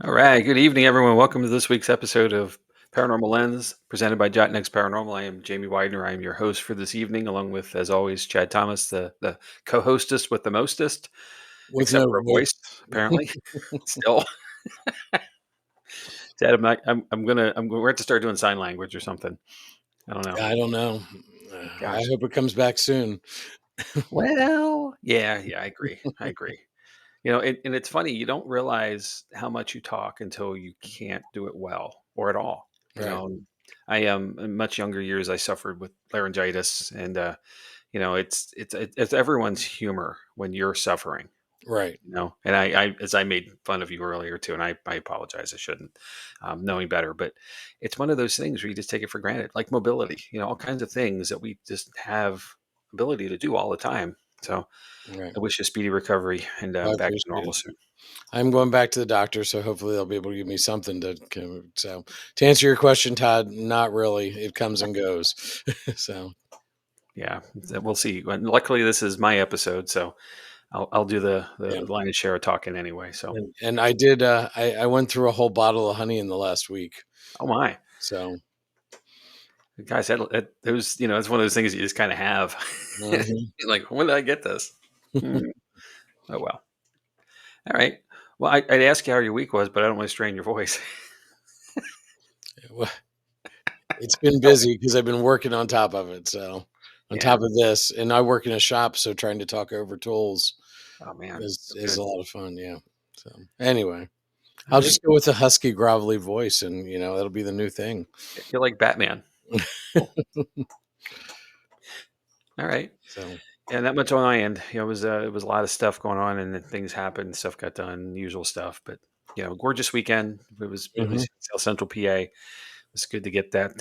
All right. Good evening, everyone. Welcome to this week's episode of Paranormal Lens, presented by Jotnext Paranormal. I am Jamie Widener. I am your host for this evening, along with, as always, Chad Thomas, the co-hostess with the mostest, With except no for a voice. voice, apparently. Still, Chad, I'm not. I'm gonna. We're going to start doing sign language or something. I don't know. I don't know. I Gosh. hope it comes back soon. Well, yeah. I agree. I agree. And it's funny. You don't realize how much you talk until you can't do it well or at all. You Right. know, I am in much younger years. I suffered with laryngitis, and it's everyone's humor when you're suffering. Right. And I as I made fun of you earlier too, and I apologize. I shouldn't, knowing better, but it's one of those things where you just take it for granted, like mobility. All kinds of things that we just have ability to do all the time. So Right. I wish you a speedy recovery and I back to appreciate normal it. soon. I'm going back to the doctor, so hopefully they'll be able to give me something so to answer your question, Todd, not really. It comes and goes. So Yeah, we'll see. And luckily, this is my episode, so I'll do the yeah. lion's share of talking anyway. So, And I did I went through a whole bottle of honey in the last week. oh my, So guys, it was it's one of those things you just kind of have. mhm. Like, when did I get this? Hmm. Oh well. All right. Well, I'd ask you how your week was, but I don't want to strain your voice. Well, it's been busy because I've been working on top of it. So on Yeah. top of this, and I work in a shop, so trying to talk over tools Oh man, is that's is good. a lot of fun, yeah. So, anyway, All I'll right. just go with a husky, grovelly voice, and, that'll be the new thing. You're like Batman. Cool. All right. So, Yeah, not much on my end. It was a lot of stuff going on, and then things happened. Stuff got done, usual stuff. But gorgeous weekend. It was at mhm, least South Central PA. It's good to get that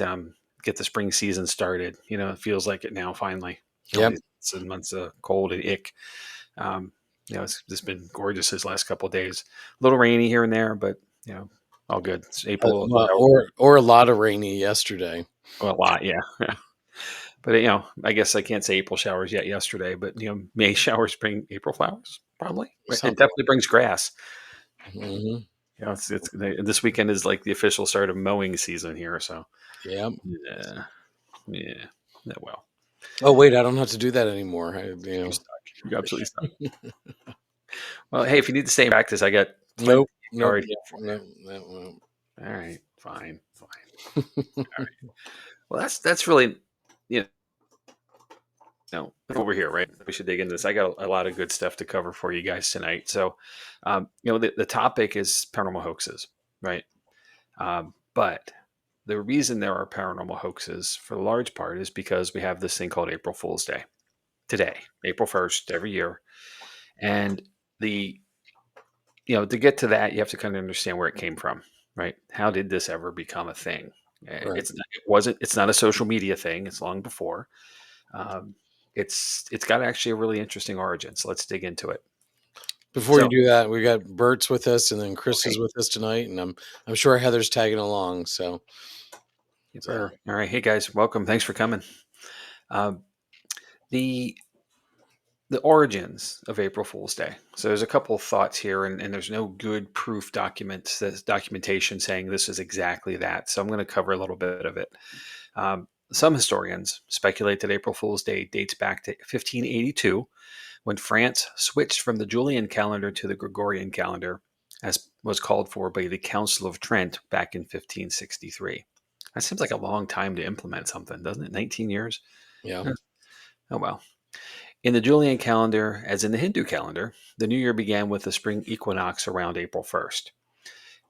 get the spring season started. It feels like it now finally. All yep, these months of cold and ick. Um, it's just been gorgeous this last couple of days. A little rainy here and there, but all good. It's April. or a lot of rainy yesterday. Well, a lot, yeah. But I guess I can't say April showers yet yesterday, but May showers bring April flowers, probably. It Something. definitely brings grass. Mhm, This weekend is like the official start of mowing season here, so yep. yeah, yeah. Yeah, well, Oh, wait, I don't have to do that anymore. you're stuck. You're absolutely stuck. Well, hey, if you need to stay in practice, I got plenty Nope, of nope, yard nope, here for nope, nope, nope. you. All right, fine. All right. Well, that's really you know over here, right? We should dig into this. I got a lot of good stuff to cover for you guys tonight. So, the topic is paranormal hoaxes, right? But the reason there are paranormal hoaxes, for the large part, is because we have this thing called April Fool's Day today, April 1st, every year. And the to get to that, you have to kind of understand where it came from, right? How did this ever become a thing? Right. It's not a social media thing. It's long before. Um, it's got actually a really interesting origin. So let's dig into it. Before you So do that, we got Bert's with us, and then Chris okay, is with us tonight, and I'm sure Heather's tagging along. yes, So sir. All right, hey guys, welcome. Thanks for coming. Um, the the origins of April Fool's Day. So there's a couple of thoughts here, and there's no good proof documentation saying this is exactly that. So I'm going to cover a little bit of it. Some historians speculate that April Fool's Day dates back to 1582, when France switched from the Julian calendar to the Gregorian calendar, as was called for by the Council of Trent back in 1563. That seems like a long time to implement something, doesn't it? 19 years? yeah, Eh, Oh, well. In the Julian calendar, as in the Hindu calendar, the new year began with the spring equinox around April 1st.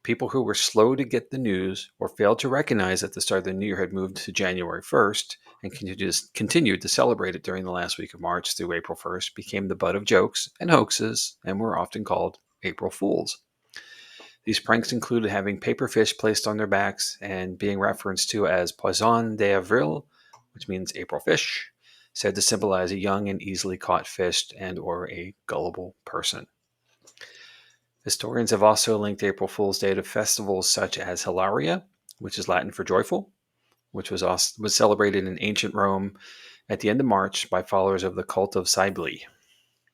People who were slow to get the news or failed to recognize that the start of the new year had moved to January 1st and continued to celebrate it during the last week of March through April 1st became the butt of jokes and hoaxes and were often called April Fools. These pranks included having paper fish placed on their backs and being referenced to as Poisson d'Avril, which means April fish, said to symbolize a young and easily caught fish and or a gullible person. Historians have also linked April Fool's Day to festivals such as Hilaria, which is Latin for joyful, which was celebrated in ancient Rome at the end of March by followers of the cult of Cybele.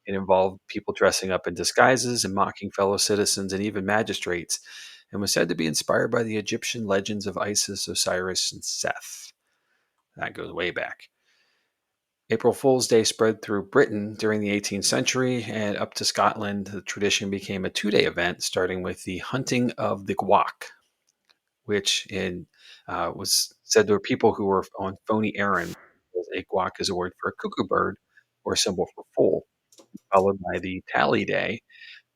It involved people dressing up in disguises and mocking fellow citizens and even magistrates and was said to be inspired by the Egyptian legends of Isis, Osiris, and Seth. That goes way back. April Fool's Day spread through Britain during the 18th century and up to Scotland. The tradition became a 2-day event, starting with the hunting of the gwach, which was said there were people who were on phony errands. A gwach is a word for a cuckoo bird or a symbol for fool, followed by the tally day,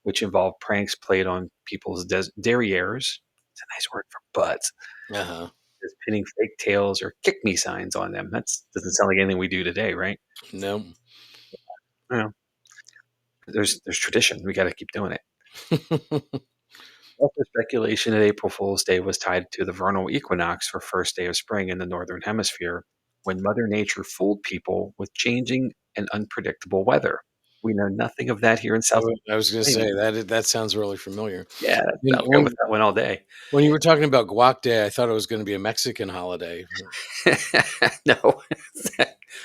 which involved pranks played on people's derrieres. It's a nice word for butts. Uh-huh. Just pinning fake tails or kick me signs on them. That doesn't sound like anything we do today, right? No. Yeah. There's tradition. We got to keep doing it. Also, speculation that April Fool's Day was tied to the vernal equinox, or first day of spring in the northern hemisphere, when Mother Nature fooled people with changing and unpredictable weather. We know nothing of that here in South I was gonna say Pennsylvania. that sounds really familiar. Yeah, When I'll go with when that one all day. when you were talking about Guac Day, I thought it was gonna be a Mexican holiday. No,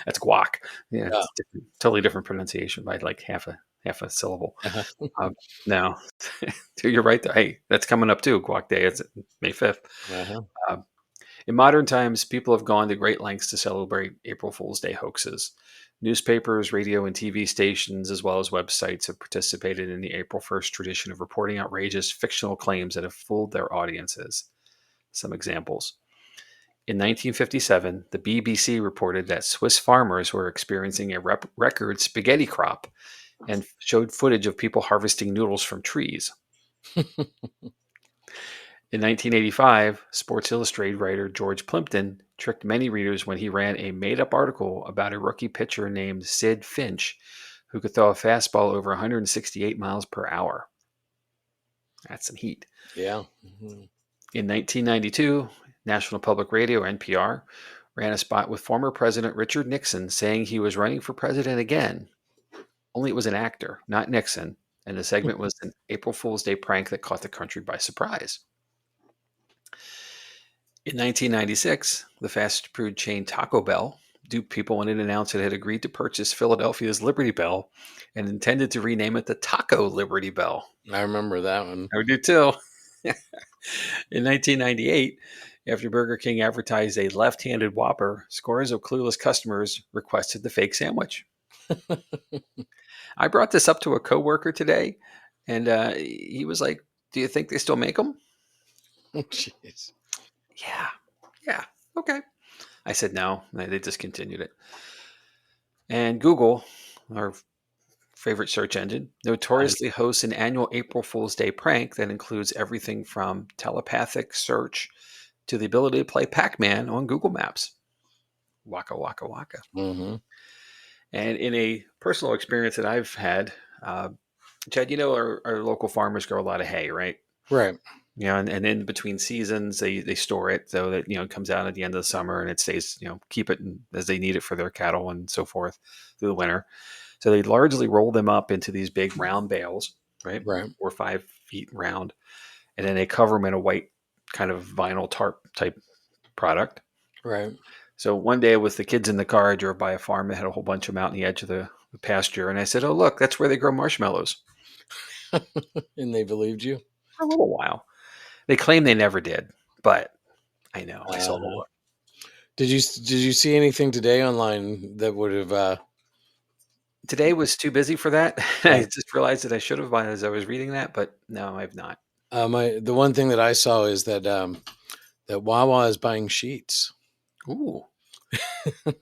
that's guac. Yeah, Yeah. it's different, totally different pronunciation by like half a syllable. Uh-huh. No, you're right there. Hey, that's coming up too. Guac Day. It's May 5th. Uh-huh. Um, in modern times, people have gone to great lengths to celebrate April Fool's Day hoaxes. Newspapers, radio, and TV stations, as well as websites, have participated in the April 1st tradition of reporting outrageous fictional claims that have fooled their audiences. Some examples. In 1957, the BBC reported that Swiss farmers were experiencing a record spaghetti crop and showed footage of people harvesting noodles from trees. In 1985, Sports Illustrated writer George Plimpton tricked many readers when he ran a made up article about a rookie pitcher named Sid Finch who could throw a fastball over 168 miles per hour. That's some heat. Yeah. Mhm. In 1992, National Public Radio, NPR, ran a spot with former President Richard Nixon saying he was running for president again. Only it was an actor, not Nixon, and the segment was an April Fool's Day prank that caught the country by surprise. In 1996, the fast food chain Taco Bell duped people when it announced it had agreed to purchase Philadelphia's Liberty Bell and intended to rename it the Taco Liberty Bell. I remember that one. I do too. In 1998, after Burger King advertised a left handed Whopper, scores of clueless customers requested the fake sandwich. I brought this up to a coworker today, and he was like, "Do you think they still make them?" Jeez. Yeah. Yeah. Okay. I said no. They discontinued it. And Google, our favorite search engine, Uh, notoriously hosts an annual April Fool's Day prank that includes everything from telepathic search to the ability to play Pac Man on Google Maps. Waka, waka, waka. mhm. And in a personal experience that I've had, Chad, our local farmers grow a lot of hay, right? Right. And in between seasons, they store it so that, it comes out at the end of the summer and it stays, keep it as they need it for their cattle and so forth through the winter. So they largely roll them up into these big round bales, right? Right. 4 or 5 feet round. And then they cover them in a white kind of vinyl tarp type product. Right. So one day with the kids in the car, I drove by a farm that had a whole bunch of them out on the edge of the pasture. And I said, "Oh, look, that's where they grow marshmallows." And they believed you? For a little while. They claim they never did, but I know. I saw the Uh-huh. look. Did you see anything today online that would have Today was too busy for that. I uh, just realized that I should have as I was reading that, but no, I've not. the one thing that I saw is that Wawa is buying sheets. Ooh,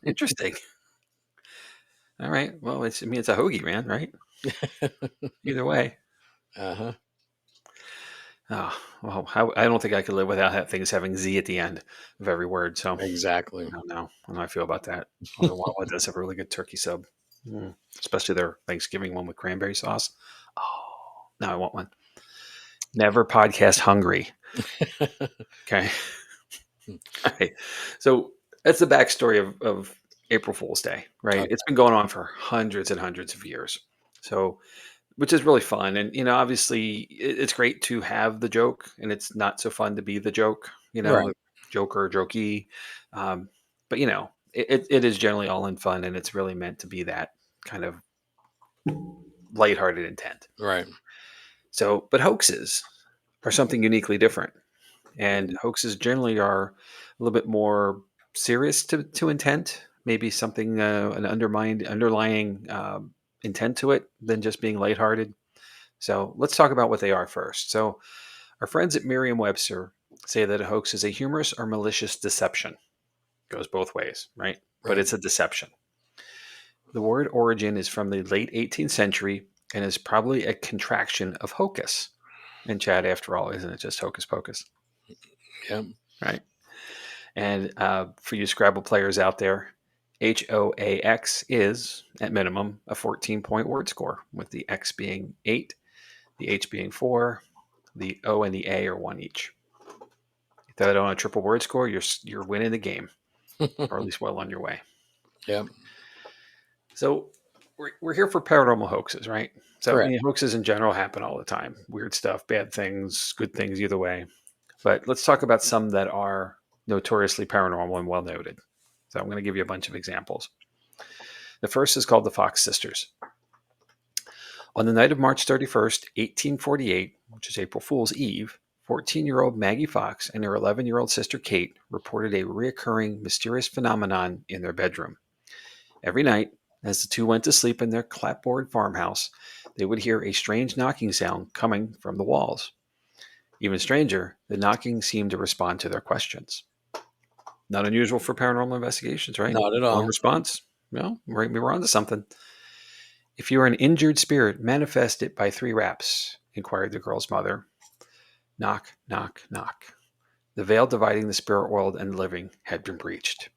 interesting. All right. Well, it's a hoagie, man, right? Either way. Uh-huh. Oh, well, I don't think I could live without things having Z at the end of every word. So Exactly. I don't know. I don't know how I feel about that. Although Wawa does have a really good turkey sub, especially their Thanksgiving one with cranberry sauce. Oh, now I want one. Never podcast hungry. Okay. All right. So that's the backstory of April Fool's Day, right? Okay. It's been going on for hundreds and hundreds of years. So, which is really fun. And, obviously it's great to have the joke and it's not so fun to be the joke, Right. joker, jokey. Um, but, it is generally all in fun and it's really meant to be that kind of lighthearted intent. Right. So, but hoaxes. are something uniquely different. And hoaxes generally are a little bit more serious to intent, maybe something, an underlying intent to it than just being lighthearted. So let's talk about what they are first. So our friends at Merriam-Webster say that a hoax is a humorous or malicious deception. Goes both ways, right? But Right. it's a deception. The word origin is from the late 18th century and is probably a contraction of hocus. And Chad, after all, isn't it just hocus pocus, Yep. right? And for you Scrabble players out there, HOAX is, at minimum, a 14-point word score, with the X being 8, the H being 4, the O and the A are 1 each. If that on a triple word score, you're winning the game, or at least well on your way. Yep. So we're here for paranormal hoaxes, right? So Correct. hoaxes in general happen all the time. Weird stuff, bad things, good things, either way. But let's talk about some that are notoriously paranormal and well noted. So I'm going to give you a bunch of examples. The first is called the Fox Sisters. On the night of March 31st, 1848, which is April Fool's Eve, 14-year-old Maggie Fox and her 11-year-old sister Kate reported a recurring mysterious phenomenon in their bedroom. Every night, as the two went to sleep in their clapboard farmhouse, they would hear a strange knocking sound coming from the walls. Even stranger, the knocking seemed to respond to their questions. Not unusual for paranormal investigations, right? Not at Call and all. response. Well, we're on to something. If you are an injured spirit, manifest it by 3 raps, inquired the girl's mother. Knock, knock, knock. The veil dividing the spirit world and the living had been breached.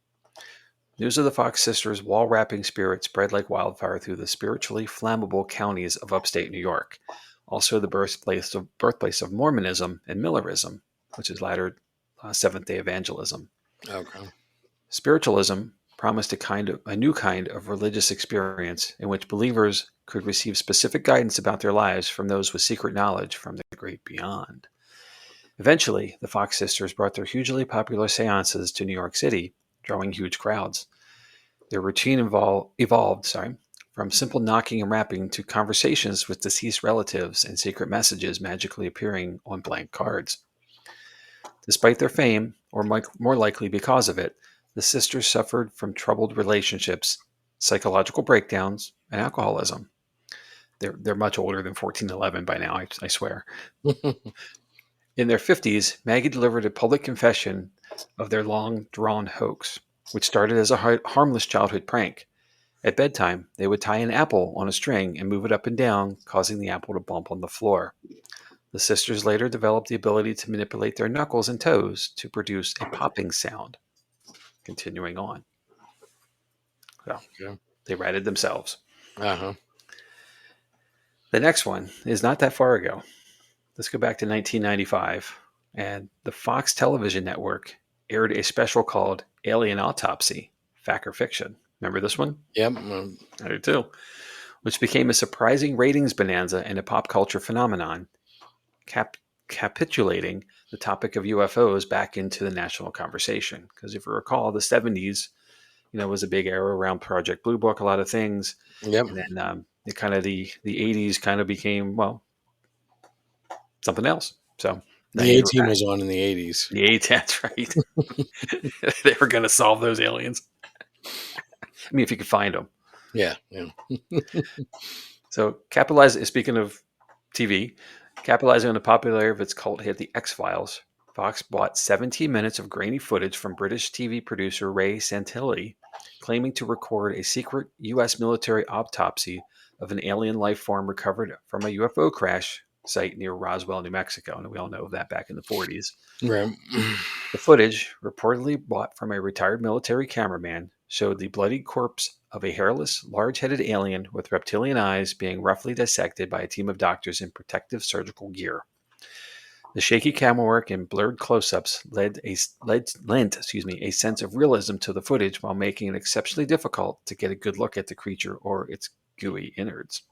News of the Fox sisters' wall rapping spirit spread like wildfire through the spiritually flammable counties of upstate New York, also the birthplace of Mormonism and Millerism, which is latter Seventh day evangelism. Okay. Spiritualism promised a new kind of religious experience in which believers could receive specific guidance about their lives from those with secret knowledge from the great beyond. Eventually, the Fox sisters brought their hugely popular seances to New York City, drawing huge crowds. Their routine evolved from simple knocking and rapping to conversations with deceased relatives and secret messages magically appearing on blank cards. Despite their fame, or more likely because of it, the sisters suffered from troubled relationships, psychological breakdowns, and alcoholism. They're much older than 1411 by now, I swear. In their 50s, Maggie delivered a public confession of their long drawn hoax, which started as a harmless childhood prank. At bedtime, they would tie an apple on a string and move it up and down, causing the apple to bump on the floor. The sisters later developed the ability to manipulate their knuckles and toes to produce a popping sound. Continuing on. So Yeah. they ratted themselves. Uh-huh. The next one is not that far ago. Let's go back to 1995, and the Fox television network aired a special called Alien Autopsy, Fact or Fiction. Remember this one? Yep. I do too. Which became a surprising ratings bonanza and a pop culture phenomenon, cap- capitulating the topic of UFOs back into the national conversation. Because if you recall, the 70s, was a big era around Project Blue Book, a lot of things, Yep. and then the 80s kind of became something else. So now The you A were team back. was on in the 80s. The 80s, that's right. They were going to solve those aliens. I mean, if you could find them. Yeah. Yeah. So speaking of TV, capitalizing on the popularity of its cult hit The X-Files, Fox bought 17 minutes of grainy footage from British TV producer Ray Santilli, claiming to record a secret U.S. military autopsy of an alien life form recovered from a UFO crash site near Roswell, New Mexico. And we all know that back in the 40s. Right. The footage, reportedly bought from a retired military cameraman, showed the bloodied corpse of a hairless, large-headed alien with reptilian eyes being roughly dissected by a team of doctors in protective surgical gear. The shaky camera work and blurred close-ups lent a sense of realism to the footage while making it exceptionally difficult to get a good look at the creature or its gooey innards.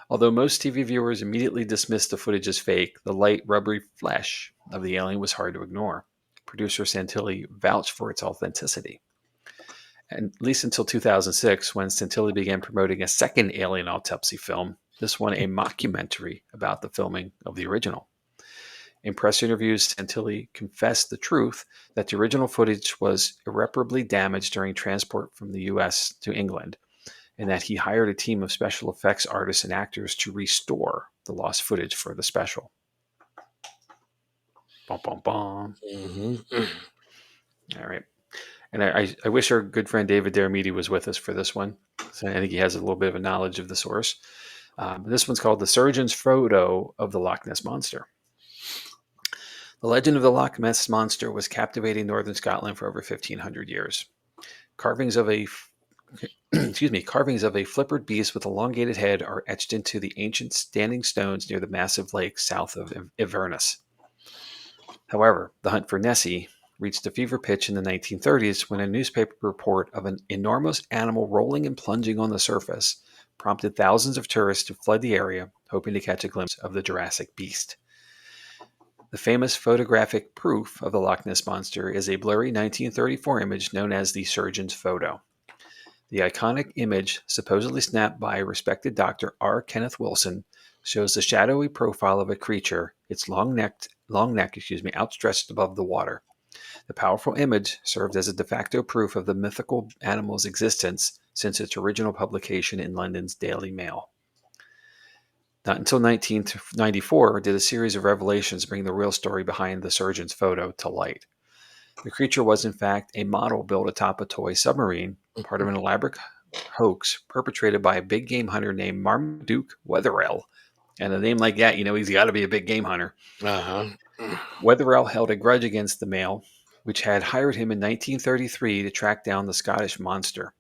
Although most TV viewers immediately dismissed the footage as fake, the light, rubbery flesh of the alien was hard to ignore. Producer Santilli vouched for its authenticity. And at least until 2006, when Santilli began promoting a second alien autopsy film, this one a mockumentary about the filming of the original. In press interviews, Santilli confessed the truth that the original footage was irreparably damaged during transport from the US to England, and that he hired a team of special effects artists and actors to restore the lost footage for the special. Bum, bum, bum. Mm-hmm. All right. And I wish our good friend David Dermidi was with us for this one. So I think he has a little bit of a knowledge of the source. This one's called The Surgeon's Photo of the Loch Ness Monster. The legend of the Loch Ness Monster was captivating northern Scotland for over 1,500 years. Carvings of a carvings of a flippered beast with elongated head are etched into the ancient standing stones near the massive lake south of Inverness. However, the hunt for Nessie reached a fever pitch in the 1930s when a newspaper report of an enormous animal rolling and plunging on the surface prompted thousands of tourists to flood the area, hoping to catch a glimpse of the Jurassic beast. The famous photographic proof of the Loch Ness Monster is a blurry 1934 image known as the Surgeon's Photo. The iconic image, supposedly snapped by respected Dr. R. Kenneth Wilson, shows the shadowy profile of a creature, its long neck, outstretched above the water. The powerful image served as a de facto proof of the mythical animal's existence since its original publication in London's Daily Mail. Not until 1994 did a series of revelations bring the real story behind the surgeon's photo to light. The creature was, in fact, a model built atop a toy submarine, part of an elaborate hoax perpetrated by a big game hunter named Marmaduke Wetherell. And a name like that, he's got to be a big game hunter. Uh-huh. Wetherell held a grudge against the male, which had hired him in 1933 to track down the Scottish monster.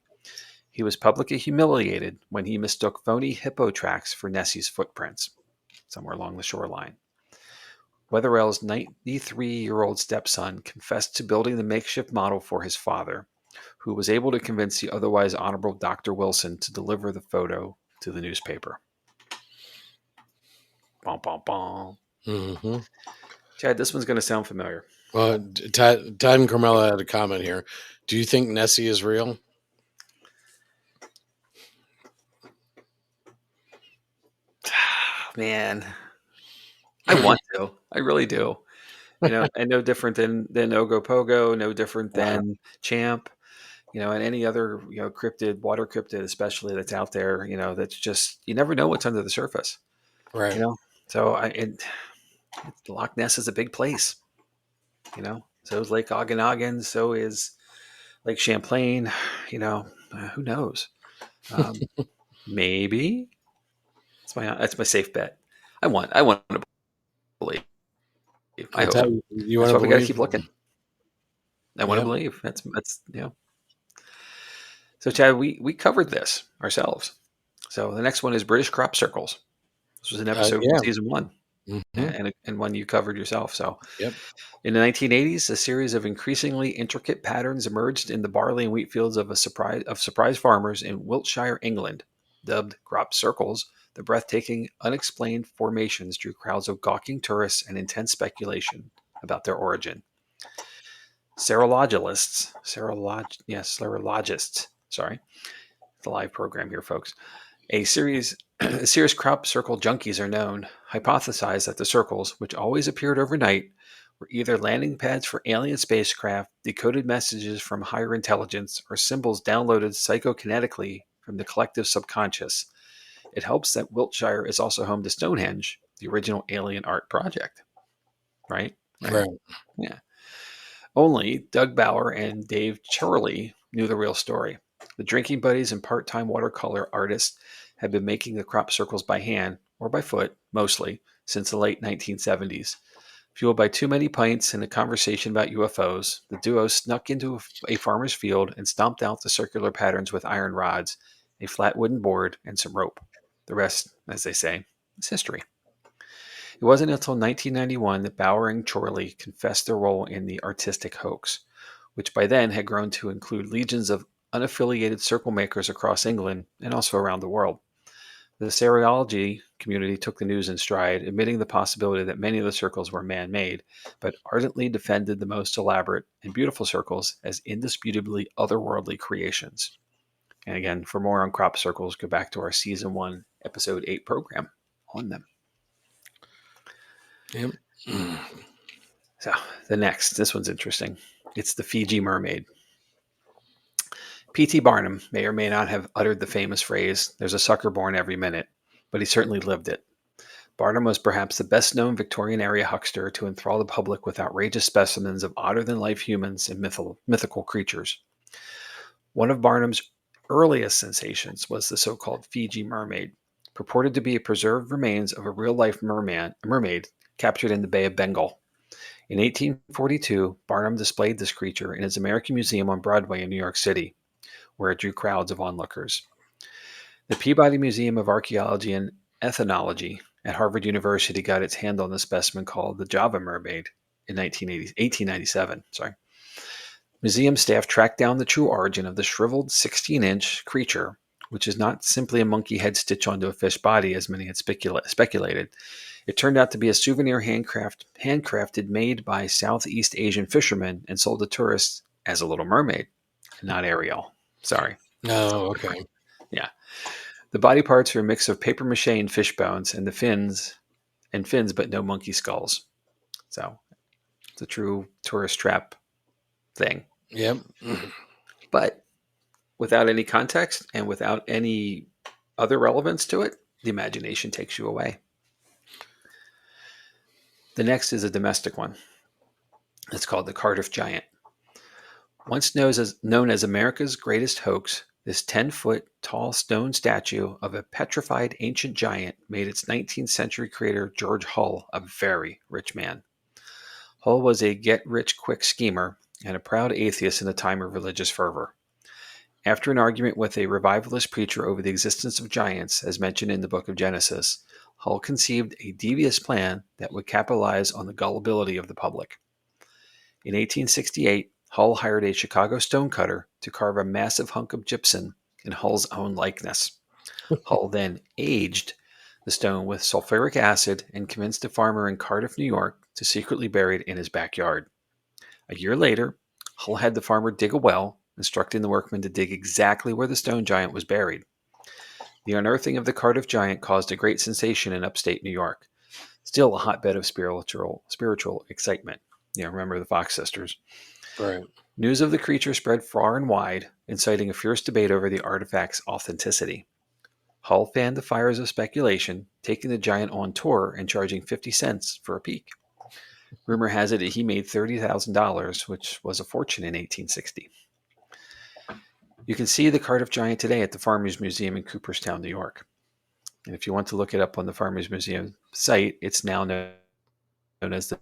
He was publicly humiliated when he mistook phony hippo tracks for Nessie's footprints somewhere along the shoreline. Wetherell's 93-year-old stepson confessed to building the makeshift model for his father, who was able to convince the otherwise honorable Dr. Wilson to deliver the photo to the newspaper. Bom, bom, bom. Mm-hmm. Chad, this one's going to sound familiar. Well, Todd and Carmela had a comment here. Do you think Nessie is real? Man, I want to. I really do. And no different than Ogopogo, no different than Champ, and any other, cryptid, water cryptid, especially that's out there, that's just, you never know what's under the surface, Right. So Loch Ness is a big place, so is Lake Okanagan, so is Lake Champlain, who knows? Maybe that's my safe bet. I want to believe. I I'll hope. tell you, you want That's to why we got to believe? keep looking. I want to Yep. believe. That's. So, Chad, we covered this ourselves. So the next one is British crop circles. This was an episode from Yeah. season 1, Mm-hmm. and one you covered yourself. So Yep. in the 1980s, a series of increasingly intricate patterns emerged in the barley and wheat fields of surprise farmers in Wiltshire, England. Dubbed crop circles, the breathtaking, unexplained formations drew crowds of gawking tourists and intense speculation about their origin. Serologists, sorry, the live program here, folks. A series crop circle junkies are known, hypothesize that the circles, which always appeared overnight, were either landing pads for alien spacecraft, decoded messages from higher intelligence, or symbols downloaded psychokinetically from the collective subconscious. It helps that Wiltshire is also home to Stonehenge, the original alien art project. Right? Right. Yeah. Only Doug Bauer and Dave Chorley knew the real story. The drinking buddies and part time watercolor artists had been making the crop circles by hand, or by foot, mostly, since the late 1970s. Fueled by too many pints and a conversation about UFOs, the duo snuck into a farmer's field and stomped out the circular patterns with iron rods, a flat wooden board, and some rope. The rest, as they say, is history. It wasn't until 1991 that Bauer and Chorley confessed their role in the artistic hoax, which by then had grown to include legions of unaffiliated circle makers across England and also around the world. The seriology community took the news in stride, admitting the possibility that many of the circles were man made, but ardently defended the most elaborate and beautiful circles as indisputably otherworldly creations. And again, for more on crop circles, go back to our season 1, episode 8 program on them. Yep. So this one's interesting. It's the Fiji mermaid. P.T. Barnum may or may not have uttered the famous phrase, "There's a sucker born every minute," but he certainly lived it. Barnum was perhaps the best known Victorian era huckster to enthrall the public with outrageous specimens of odder than life humans and mythical creatures. One of Barnum's earliest sensations was the so called Fiji mermaid, purported to be preserved remains of a real life mermaid captured in the Bay of Bengal. In 1842, Barnum displayed this creature in his American Museum on Broadway in New York City, where it drew crowds of onlookers. The Peabody Museum of Archaeology and Ethnology at Harvard University got its hand on the specimen called the Java mermaid in 1897. Museum staff tracked down the true origin of the shriveled 16-inch creature, which is not simply a monkey head stitched onto a fish body, as many had speculated. It turned out to be a souvenir handcrafted made by Southeast Asian fishermen and sold to tourists as a little mermaid, not Ariel. Sorry. Oh, okay. Yeah. The body parts are a mix of paper mache and fish bones, and fins, but no monkey skulls. So it's a true tourist trap thing. Yep. But without any context and without any other relevance to it, the imagination takes you away. The next is a domestic one. It's called the Cardiff Giant. Once known as America's greatest hoax, this 10-foot tall stone statue of a petrified ancient giant made its 19th century creator George Hull a very rich man. Hull was a get-rich-quick schemer and a proud atheist in a time of religious fervor. After an argument with a revivalist preacher over the existence of giants, as mentioned in the book of Genesis, Hull conceived a devious plan that would capitalize on the gullibility of the public. In 1868, Hull hired a Chicago stonecutter to carve a massive hunk of gypsum in Hull's own likeness. Hull then aged the stone with sulfuric acid and convinced a farmer in Cardiff, New York, to secretly bury it in his backyard. A year later, Hull had the farmer dig a well, instructing the workmen to dig exactly where the stone giant was buried. The unearthing of the Cardiff Giant caused a great sensation in upstate New York, still a hotbed of spiritual excitement. Remember the Fox sisters. Right. News of the creature spread far and wide, inciting a fierce debate over the artifact's authenticity. Hull fanned the fires of speculation, taking the giant on tour and charging 50 cents for a peek. Rumor has it that he made $30,000, which was a fortune in 1860. You can see the Cardiff Giant today at the Farmers Museum in Cooperstown, New York. And if you want to look it up on the Farmers Museum site, it's now known as the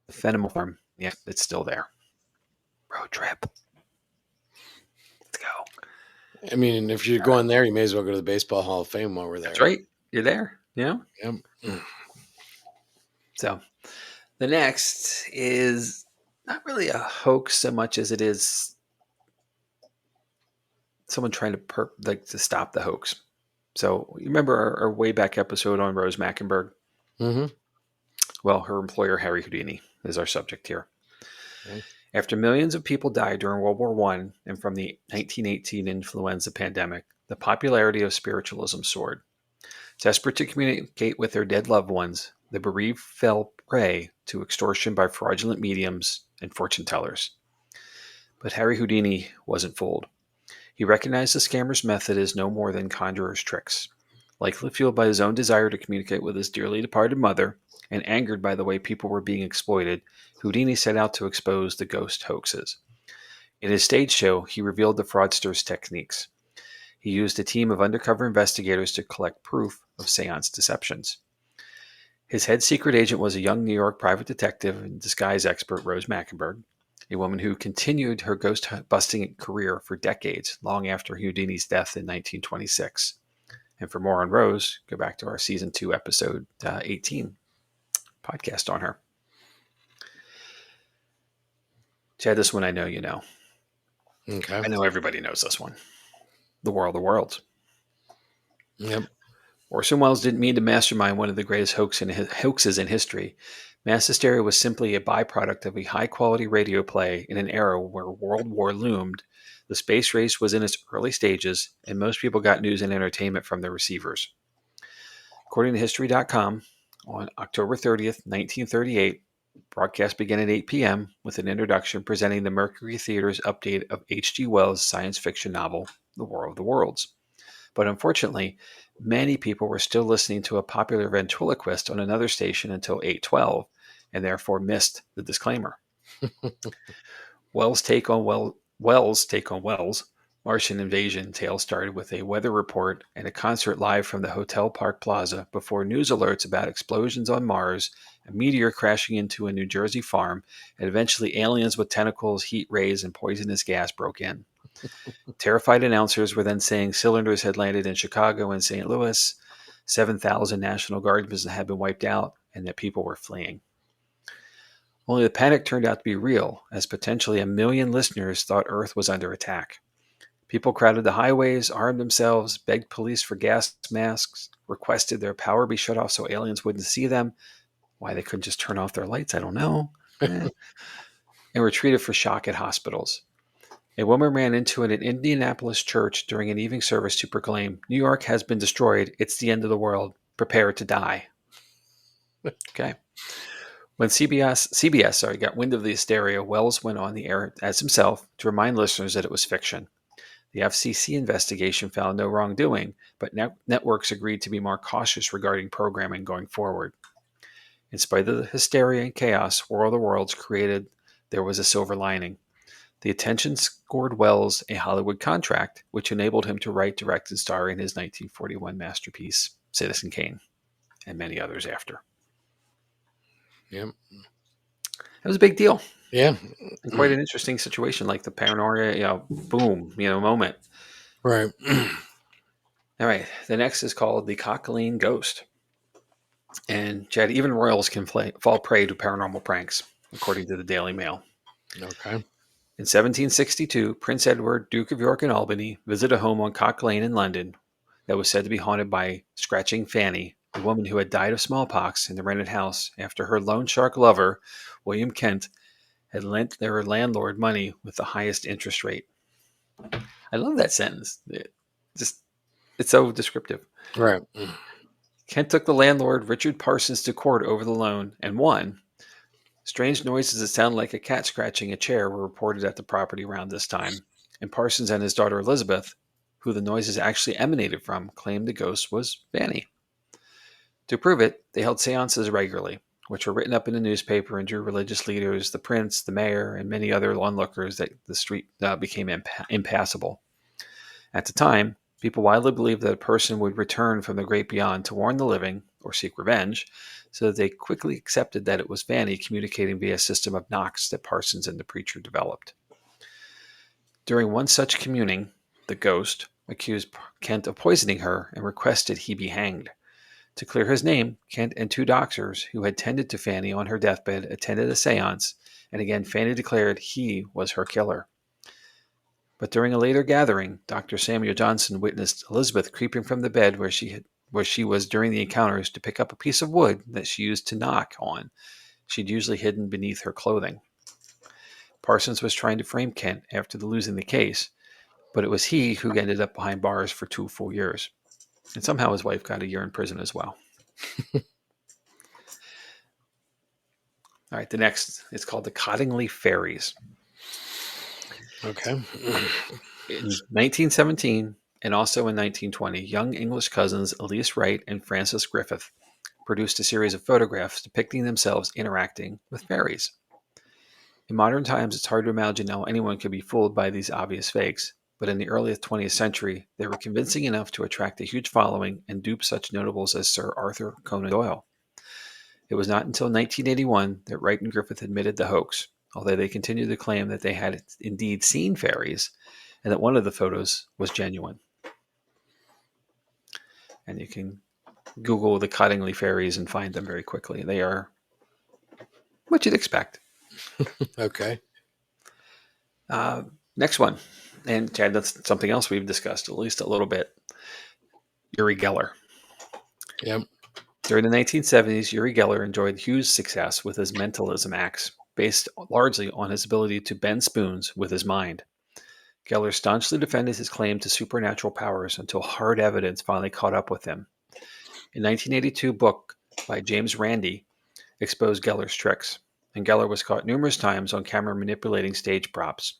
Fenimore Farm. Yeah, it's still there. Road trip. Let's go. I mean, if you're going there, you may as well go to the Baseball Hall of Fame while we're there. That's right. You're there. Yeah. Yep. So the next is not really a hoax so much as it is someone trying to stop the hoax. So you remember our way back episode on Rose Mackenberg? Mm-hmm. Well, her employer, Harry Houdini, is our subject here. Okay. After millions of people died during World War I and from the 1918 influenza pandemic, the popularity of spiritualism soared. Desperate to communicate with their dead loved ones, the bereaved fell prey to extortion by fraudulent mediums and fortune tellers. But Harry Houdini wasn't fooled. He recognized the scammer's method as no more than conjurer's tricks. Likely fueled by his own desire to communicate with his dearly departed mother and angered by the way people were being exploited, Houdini set out to expose the ghost hoaxes. In his stage show, he revealed the fraudster's techniques. He used a team of undercover investigators to collect proof of seance deceptions. His head secret agent was a young New York private detective and disguise expert, Rose Mackenberg, a woman who continued her ghost-busting career for decades, long after Houdini's death in 1926. And for more on Rose, go back to our Season 2, Episode 18 podcast on her. Chad, this one I know you know. Okay. I know everybody knows this one. The War of the Worlds. Yep. Orson Welles didn't mean to mastermind one of the greatest hoaxes in history. Mass hysteria was simply a byproduct of a high-quality radio play in an era where World War loomed, the space race was in its early stages, and most people got news and entertainment from their receivers. According to History.com, On October 30th, 1938, broadcast began at 8 p.m. with an introduction presenting the Mercury Theater's update of H.G. Wells' science fiction novel, The War of the Worlds. But unfortunately, many people were still listening to a popular ventriloquist on another station until 8:12, and therefore missed the disclaimer. Wells' take on Wells' Martian invasion tale started with a weather report and a concert live from the Hotel Park Plaza before news alerts about explosions on Mars, a meteor crashing into a New Jersey farm, and eventually aliens with tentacles, heat rays, and poisonous gas broke in. Terrified announcers were then saying cylinders had landed in Chicago and St. Louis, 7,000 National Guardsmen had been wiped out, and that people were fleeing. Only the panic turned out to be real, as potentially 1 million listeners thought Earth was under attack. People crowded the highways, armed themselves, begged police for gas masks, requested their power be shut off so aliens wouldn't see them. Why they couldn't just turn off their lights, I don't know. And retreated for shock at hospitals. A woman ran into an Indianapolis church during an evening service to proclaim, "New York has been destroyed. It's the end of the world. Prepare to die." Okay. When CBS got wind of the hysteria, Wells went on the air as himself to remind listeners that it was fiction. The FCC investigation found no wrongdoing, but networks agreed to be more cautious regarding programming going forward. In spite of the hysteria and chaos War of the Worlds created, there was a silver lining. The attention scored Wells a Hollywood contract, which enabled him to write, direct, and star in his 1941 masterpiece, Citizen Kane, and many others after. Yep. It was a big deal. Yeah. And quite an interesting situation, like the paranoia, boom, moment. Right. All right. The next is called the Cockleen Ghost. And Chad, even royals can fall prey to paranormal pranks, according to the Daily Mail. Okay. In 1762, Prince Edward, Duke of York and Albany, visited a home on Cock Lane in London that was said to be haunted by Scratching Fanny, a woman who had died of smallpox in the rented house after her loan shark lover, William Kent, had lent their landlord money with the highest interest rate. I love that sentence. It's so descriptive. Right. Kent took the landlord, Richard Parsons, to court over the loan and won. Strange noises that sounded like a cat scratching a chair were reported at the property around this time, and Parsons and his daughter Elizabeth, who the noises actually emanated from, claimed the ghost was Fanny. To prove it, they held seances regularly, which were written up in the newspaper and drew religious leaders, the prince, the mayor, and many other onlookers that the street became impassable. At the time, people widely believed that a person would return from the great beyond to warn the living or seek revenge, so that they quickly accepted that it was Fanny communicating via a system of knocks that Parsons and the preacher developed. During one such communing, the ghost accused Kent of poisoning her and requested he be hanged. To clear his name, Kent and 2 doctors who had tended to Fanny on her deathbed attended a seance, and again Fanny declared he was her killer. But during a later gathering, Dr. Samuel Johnson witnessed Elizabeth creeping from the bed where she was during the encounters to pick up a piece of wood that she used to knock on. She'd usually hidden beneath her clothing. Parsons was trying to frame Kent after losing the case, but it was he who ended up behind bars for 2 full years. And somehow his wife got a year in prison as well. All right, the next is called the Cottingley Fairies. Okay. In 1917 and also in 1920, young English cousins Elise Wright and Frances Griffith produced a series of photographs depicting themselves interacting with fairies. In modern times, it's hard to imagine how anyone could be fooled by these obvious fakes, but in the early 20th century, they were convincing enough to attract a huge following and dupe such notables as Sir Arthur Conan Doyle. It was not until 1981 that Wright and Griffith admitted the hoax, although they continued to claim that they had indeed seen fairies and that one of the photos was genuine. And you can Google the Cottingley Fairies and find them very quickly. They are what you'd expect. Okay. Next one. And Chad, that's something else we've discussed at least a little bit. Uri Geller. Yep. During the 1970s, Uri Geller enjoyed huge success with his mentalism acts, based largely on his ability to bend spoons with his mind. Geller staunchly defended his claim to supernatural powers until hard evidence finally caught up with him. In 1982 book, by James Randi exposed Geller's tricks, and Geller was caught numerous times on camera manipulating stage props.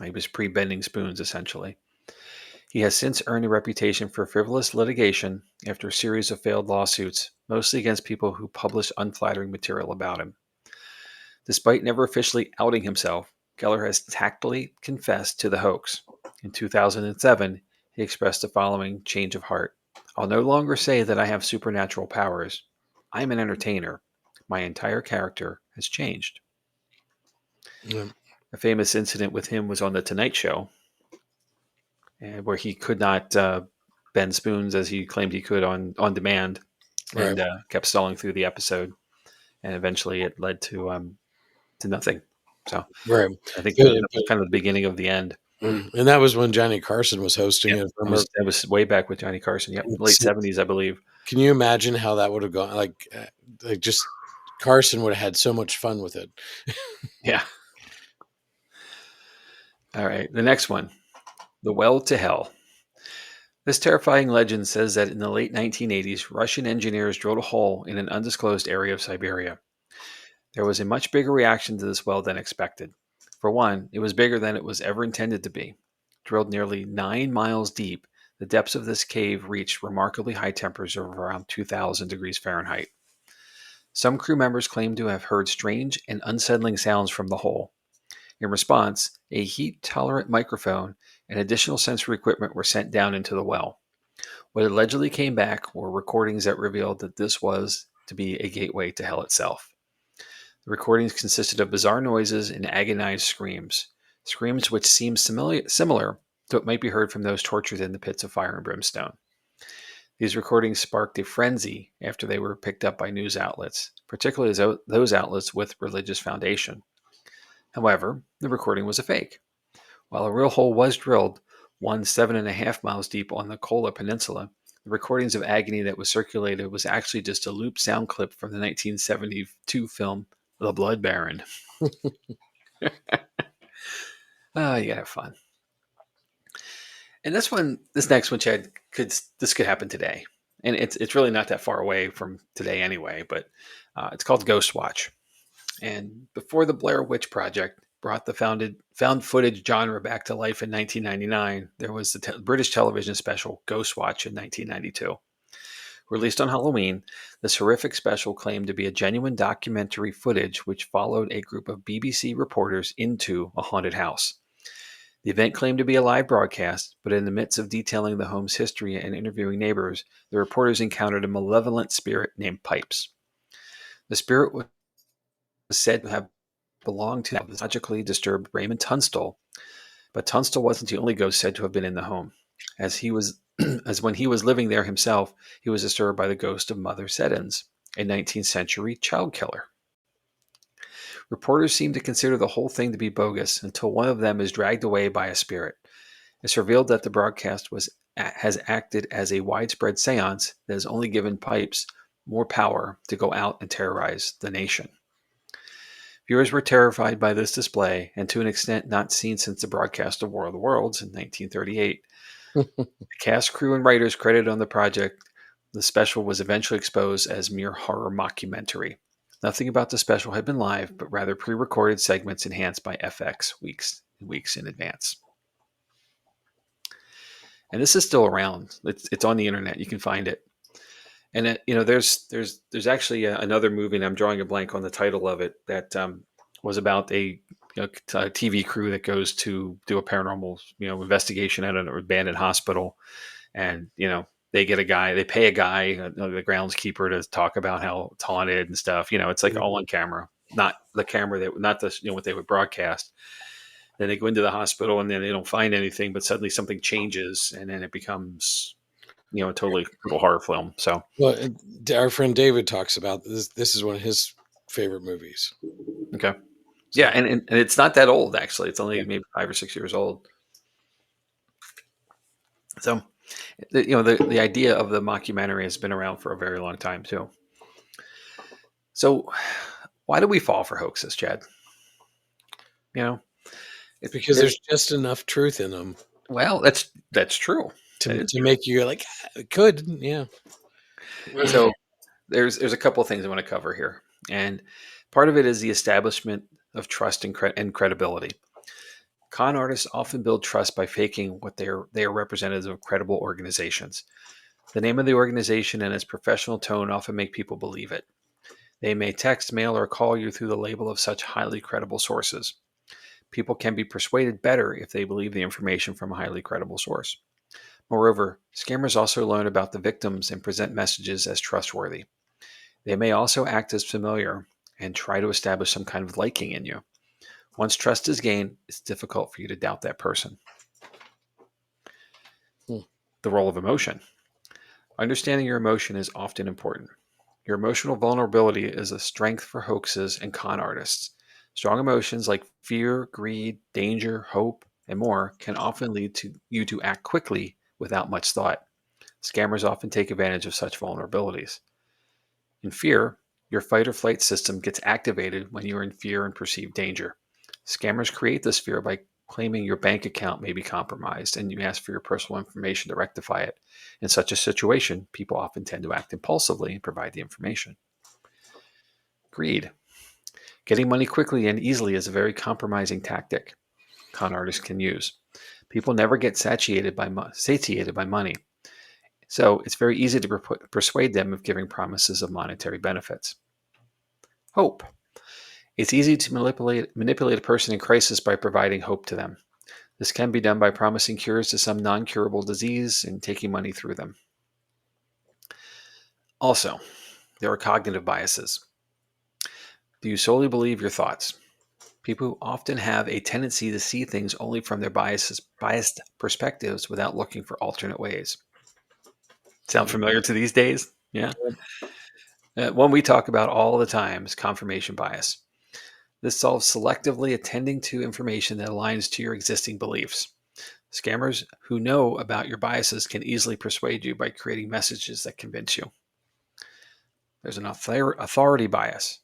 He was pre-bending spoons, essentially. He has since earned a reputation for frivolous litigation after a series of failed lawsuits, mostly against people who published unflattering material about him. Despite never officially outing himself, Geller has tactfully confessed to the hoax. In 2007, he expressed the following change of heart: "I'll no longer say that I have supernatural powers. I am an entertainer. My entire character has changed." Yeah. A famous incident with him was on The Tonight Show, where he could not bend spoons as he claimed he could on demand, Right. and kept stalling through the episode. And eventually it led to nothing. So Right. I think that But, was kind of the beginning of the end. and that was when Johnny Carson was hosting Yeah, it. If I that remember. was way back with Johnny Carson. Yep, late So '70s, I believe. can you imagine how that would have gone? Like just Carson would have had so much fun with it. Yeah. All right. The next one, the well to hell. This terrifying legend says that in the late 1980s, Russian engineers drilled a hole in an undisclosed area of Siberia. There was a much bigger reaction to this well than expected. For one, it was bigger than it was ever intended to be. Drilled nearly 9 miles deep, the depths of this cave reached remarkably high temperatures of around 2,000 degrees Fahrenheit. Some crew members claimed to have heard strange and unsettling sounds from the hole. In response, a heat tolerant microphone and additional sensory equipment were sent down into the well. What allegedly came back were recordings that revealed that this was to be a gateway to hell itself. The recordings consisted of bizarre noises and agonized screams, screams which seemed similar to what might be heard from those tortured in the pits of fire and brimstone. These recordings sparked a frenzy after they were picked up by news outlets, particularly those outlets with religious foundation. However, the recording was a fake. While a real hole was drilled, one 7.5 miles deep on the Kola Peninsula, the recordings of agony that was circulated was actually just a looped sound clip from the 1972 film The Blood Baron. Oh, you gotta have fun. And this next one, Chad, this could happen today, and it's really not that far away from today anyway. But it's called Ghost Watch. And before the Blair Witch Project brought the found footage genre back to life in 1999, there was the British television special Ghost Watch in 1992. Released on Halloween, this horrific special claimed to be a genuine documentary footage which followed a group of BBC reporters into a haunted house. The event claimed to be a live broadcast, but in the midst of detailing the home's history and interviewing neighbors, the reporters encountered a malevolent spirit named Pipes. The spirit was said to have belonged to the logically disturbed Raymond Tunstall, but Tunstall wasn't the only ghost said to have been in the home. As he was as when he was living there himself, he was disturbed by the ghost of Mother Seddons, a 19th century child killer. Reporters seem to consider the whole thing to be bogus until one of them is dragged away by a spirit. It's revealed that the broadcast has acted as a widespread seance that has only given Pipes more power to go out and terrorize the nation. Viewers were terrified by this display, and to an extent not seen since the broadcast of War of the Worlds in 1938. The cast, crew, and writers credited on the project, the special was eventually exposed as mere horror mockumentary. Nothing about the special had been live, but rather pre-recorded segments enhanced by FX weeks in advance. And this is still around. It's on the internet. You can find it. And there's actually another movie, and I'm drawing a blank on the title of it, that was about a TV crew that goes to do a paranormal investigation at an abandoned hospital, and they pay a guy, the groundskeeper, to talk about how it's haunted and stuff. It's like all on camera, not the camera that not the what they would broadcast. Then they go into the hospital and then they don't find anything, but suddenly something changes, and then it becomes a totally total horror film. So Well, our friend David talks about this. This is one of his favorite movies. okay. Yeah, So and it's not that old actually. It's only maybe 5 or 6 years old. So, the idea of the mockumentary has been around for a very long time too. So, why do we fall for hoaxes, Chad? You know, because there's just enough truth in them well, that's true. That is to true. make you like, "Ah, it could, yeah." So, there's a couple of things I want to cover here, and part of it is the establishment of trust and credibility. Con artists often build trust by faking what they are representatives of credible organizations. The name of the organization and its professional tone often make people believe it. They may text, mail, or call you through the label of such highly credible sources. People can be persuaded better if they believe the information from a highly credible source. Moreover, scammers also learn about the victims and present messages as trustworthy. They may also act as familiar and try to establish some kind of liking in you. Once trust is gained, it's difficult for you to doubt that person. Hmm. The role of emotion. Understanding your emotion is often important. Your emotional vulnerability is a strength for hoaxes and con artists. Strong emotions like fear, greed, danger, hope, and more can often lead to you to act quickly without much thought. Scammers often take advantage of such vulnerabilities. In fear, your fight or flight system gets activated when you are in fear and perceived danger. Scammers create this fear by claiming your bank account may be compromised and you ask for your personal information to rectify it. In such a situation, people often tend to act impulsively and provide the information. Greed. Getting money quickly and easily is a very compromising tactic con artists can use. People never get satiated by money, so it's very easy to persuade them of giving promises of monetary benefits. Hope. It's easy to manipulate a person in crisis by providing hope to them. This can be done by promising cures to some non curable disease and taking money through them. Also, there are cognitive biases. Do you solely believe your thoughts? People often have a tendency to see things only from their biased perspectives without looking for alternate ways. Sound Hmm. familiar to these days? Yeah. One we talk about all the time is confirmation bias. This solves selectively attending to information that aligns to your existing beliefs. Scammers who know about your biases can easily persuade you by creating messages that convince you. There's an authority bias.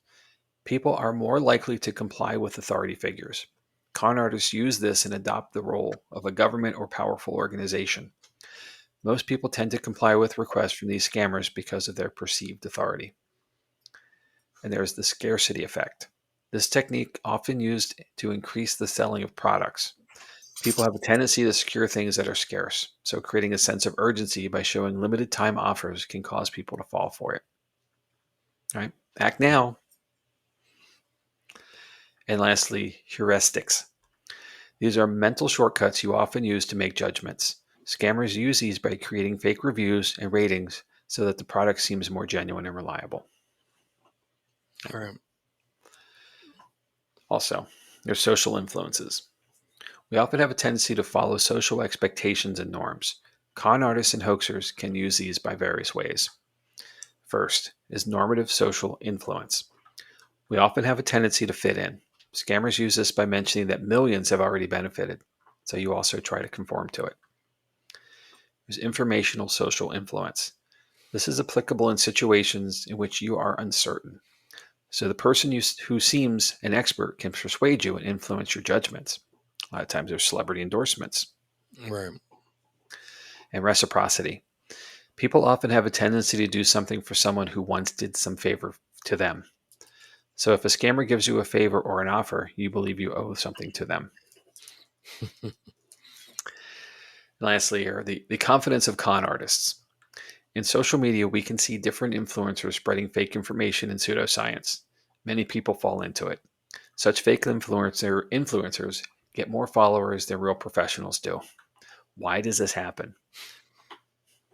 People are more likely to comply with authority figures. Con artists use this and adopt the role of a government or powerful organization. Most people tend to comply with requests from these scammers because of their perceived authority. And there's the scarcity effect. This technique often used to increase the selling of products. People have a tendency to secure things that are scarce, so creating a sense of urgency by showing limited time offers can cause people to fall for it. Right? Act now. And lastly, heuristics. These are mental shortcuts you often use to make judgments. Scammers use these by creating fake reviews and ratings so that the product seems more genuine and reliable. All right. Also, there's social influences. We often have a tendency to follow social expectations and norms. Con artists and hoaxers can use these by various ways. First is normative social influence. We often have a tendency to fit in. Scammers use this by mentioning that millions have already benefited, so you also try to conform to it. There's informational social influence. This is applicable in situations in which you are uncertain. So the person who seems an expert can persuade you and influence your judgments. A lot of times there's celebrity endorsements. Right. And reciprocity. People often have a tendency to do something for someone who once did some favor to them. So if a scammer gives you a favor or an offer, you believe you owe something to them. Lastly, here, the confidence of con artists. In social media, we can see different influencers spreading fake information and pseudoscience. Many people fall into it. Such fake influencers get more followers than real professionals do. Why does this happen?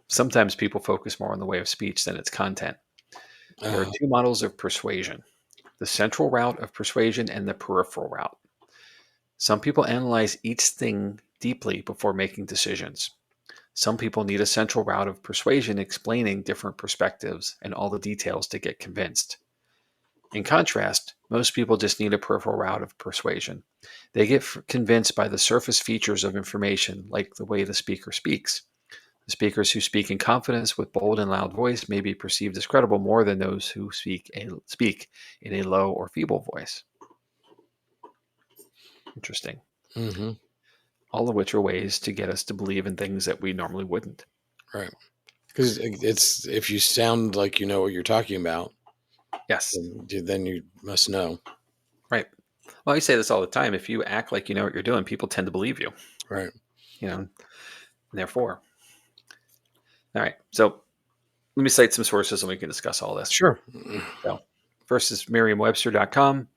Sometimes people focus more on the way of speech than its content. There are Uh, two models of persuasion: the central route of persuasion and the peripheral route. Some people analyze each thing deeply before making decisions. Some people need a central route of persuasion explaining different perspectives and all the details to get convinced. In contrast, most people just need a peripheral route of persuasion. They get convinced by the surface features of information, like the way the speaker speaks. The speakers who speak in confidence with bold and loud voice may be perceived as credible more than those who speak in a low or feeble voice. Interesting. hmm All of which are ways to get us to believe in things that we normally wouldn't. Right. Because it's if you sound like you know what you're talking about, Yes, then you must know. right. Well, I say this all the time. If you act like you know what you're doing, people tend to believe you. Right. You know, and therefore, all right. So let me cite some sources and we can discuss all this. Sure. So, first is Merriam-Webster.com,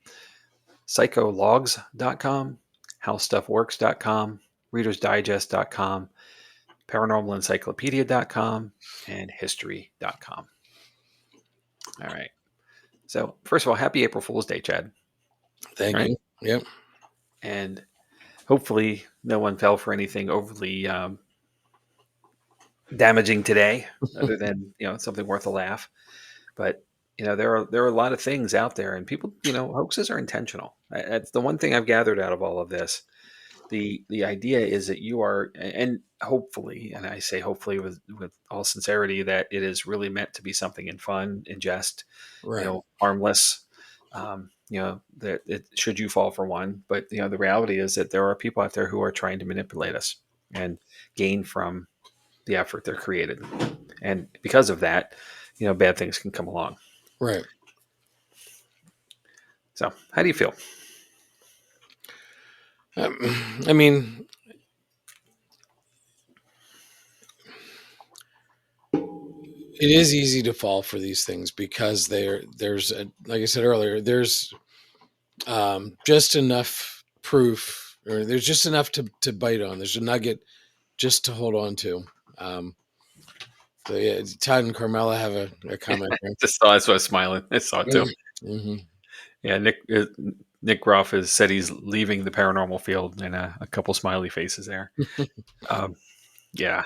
psychologs.com, howstuffworks.com, readersdigest.com, paranormalencyclopedia.com, and history.com. All right. So, first of all, happy April Fool's Day, Chad. All Thank right. you. Yep. And hopefully, no one fell for anything overly damaging today, other than something worth a laugh. But there are a lot of things out there, and people, hoaxes are intentional. That's the one thing I've gathered out of all of this. The idea is that you are, and hopefully, and I say hopefully with all sincerity, that it is really meant to be something in fun, in jest, Right. harmless. That it should you fall for one, but the reality is that there are people out there who are trying to manipulate us and gain from the effort they're created, and because of that, bad things can come along. Right. So, how do you feel? I mean, it is easy to fall for these things because like I said earlier, there's just enough proof, or there's just enough to bite on. There's a nugget just to hold on to. Um, so yeah, Todd and Carmela have a comment here. Just saw. That's why I was smiling. I saw it too. Mm-hmm. Yeah, Nick Groff has said he's leaving the paranormal field, and a couple smiley faces there. Um, yeah,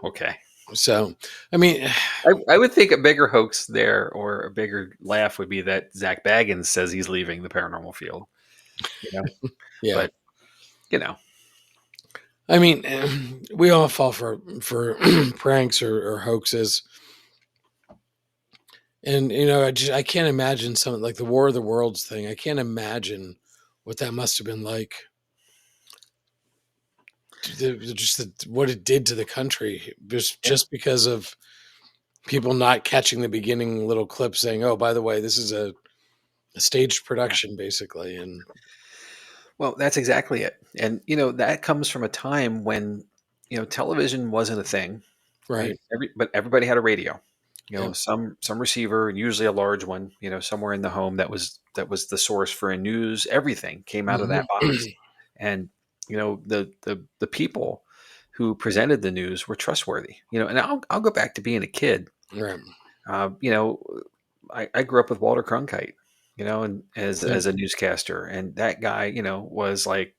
okay. So, I mean, I would think a bigger hoax there, or a bigger laugh, would be that Zach Baggins says he's leaving the paranormal field. You know, yeah. but you know, I mean, we all fall for pranks or hoaxes, and I can't imagine something like the War of the Worlds thing. I can't imagine what that must have been like. What it did to the country, yeah. just because of people not catching the beginning little clip saying, "Oh, by the way, this is a staged Yeah. production," basically, and Well, that's exactly it. And that comes from a time when television wasn't a thing, right, right? But everybody had a radio. yeah, Some receiver, and usually a large one. Somewhere in the home that was the source for a news. Everything came out of hmm that box, and the people who presented the news were trustworthy. And I'll go back to being a kid. right, Uh, you know, I grew up with Walter Cronkite. And yeah, as a newscaster, and that guy, was like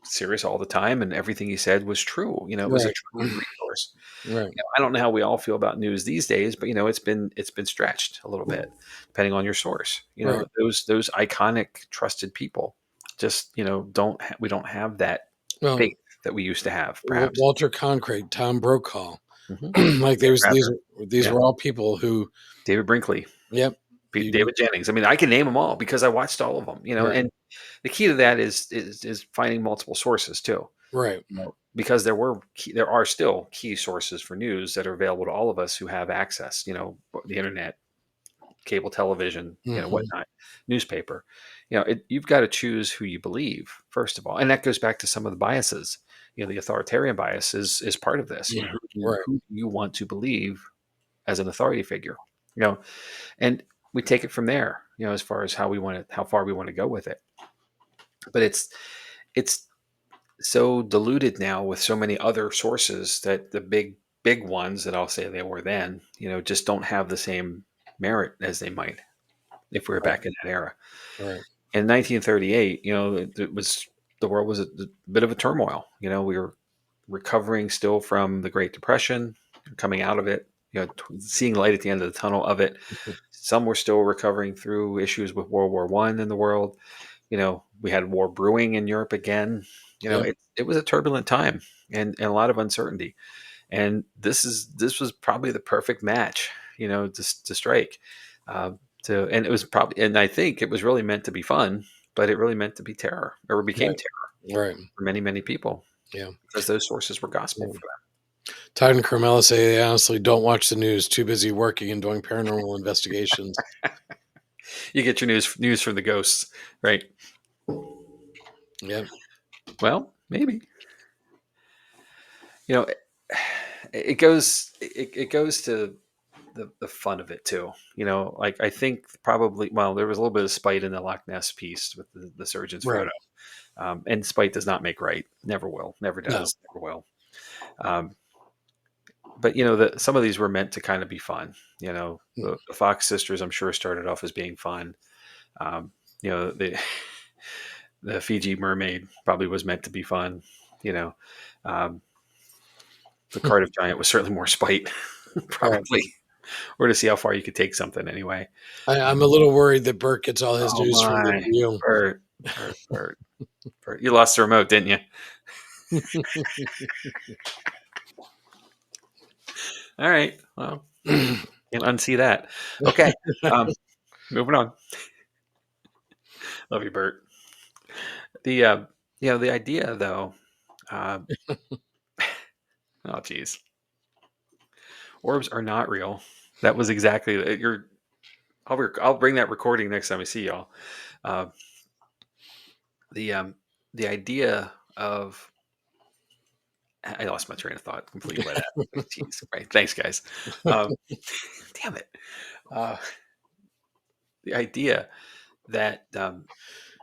serious all the time, and everything he said was true. It was a right, true resource. right, I don't know how we all feel about news these days, but it's been stretched a little bit depending on your source. right. Those iconic trusted people just we don't have that Well, faith that we used to have, perhaps. Walter Cronkite, Tom Brokaw, Hmm. like Dan there was Rather, these yeah, were all people who, David Brinkley, yep, you David Jennings. I mean, I can name them all because I watched all of them. right, And the key to that is finding multiple sources too. right, Because there are still key sources for news that are available to all of us who have access. The internet, cable television, hmm whatnot, newspaper. You've got to choose who you believe first of all, and that goes back to some of the biases. The authoritarian bias is part of this. right, Who do you want to believe as an authority figure? You know, and we take it from there. As far as how far we want to go with it. But it's so diluted now with so many other sources that the big ones that I'll say they were then, just don't have the same merit as they might if we were right, back in that era. right, In 1938, the world was a bit of a turmoil. We were recovering still from the Great Depression, coming out of it, seeing light at the end of the tunnel of it. Some were still recovering through issues with World War One in the world. We had war brewing in Europe again. yeah, It was a turbulent time, and a lot of uncertainty. And this was probably the perfect match, to strike. Uh, and it was probably, and I think it was really meant to be fun, but it really meant to be terror, or became right, terror right, for many, many people yeah. because those sources were gospel Yeah. for them. Todd and Carmela say they honestly don't watch the news, too busy working and doing paranormal investigations. You get your news from the ghosts, right? Yep. Well, maybe. You know, it goes to the fun of it too. You know, like I think probably well, there was a little bit of spite in the Loch Ness piece with the surgeon's Right. photo, and spite does not make right. Never will. Never No. does. Never will. Um, but some of these were meant to kind of be fun. You know, the Fox sisters, I'm sure, started off as being fun. Um, the the Fiji mermaid probably was meant to be fun. You know, um, the Cardiff giant was certainly more spite, Right. probably, or to see how far you could take something anyway. I'm a little worried that Bert gets all his Oh news from the my, View. Bert, Bert, Bert, Bert! You lost the remote, didn't you? All right. Well, can't unsee that. Okay. Um, moving on. Love you, Bert. The idea though. Uh, oh, geez. Orbs are not real. That was exactly your. I'll bring that recording next time I see y'all. Uh, the um, the idea of I lost my train of thought completely by that. Jeez. Right. Thanks, guys. Um, damn it. Uh, the idea that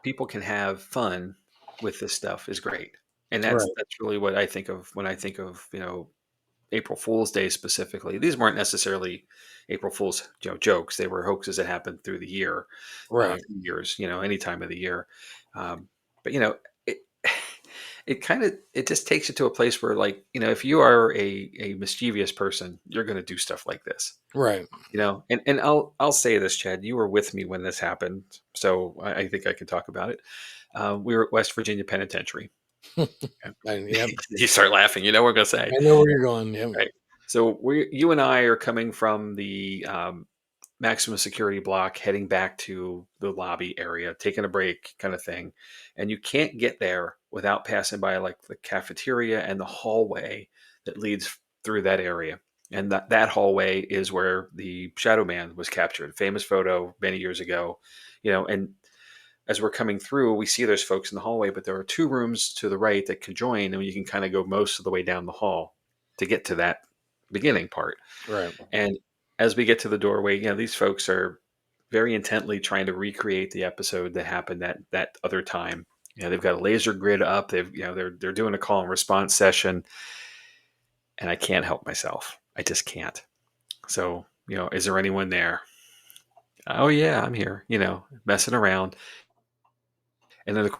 people can have fun with this stuff is great, and that's Right. that's really what I think of when I think of April Fool's Day specifically. These weren't necessarily April Fool's jokes; they were hoaxes that happened through the year, Right. years, any time of the year. But it it kind of it just takes you to a place where, like, if you are a mischievous person, you're going to do stuff like this. Right. And I'll say this, Chad, you were with me when this happened, so I think I can talk about it. We were at West Virginia Penitentiary. Yep. You start laughing, you know what I'm going to say. I know where you're going. Yep. Right. So you and I are coming from the maximum security block, heading back to the lobby area, taking a break, kind of thing. And you can't get there without passing by like the cafeteria and the hallway that leads through that area. And that hallway is where the Shadow Man was captured. Famous photo many years ago, And as we're coming through, we see there's folks in the hallway, but there are two rooms to the right that can join, and you can kind of go most of the way down the hall to get to that beginning part. Right. And as we get to the doorway, these folks are very intently trying to recreate the episode that happened that other time. They've got a laser grid up. They're doing a call and response session, and I can't help myself. I just can't. So, is there anyone there? Oh yeah, I'm here. Messing around, and then of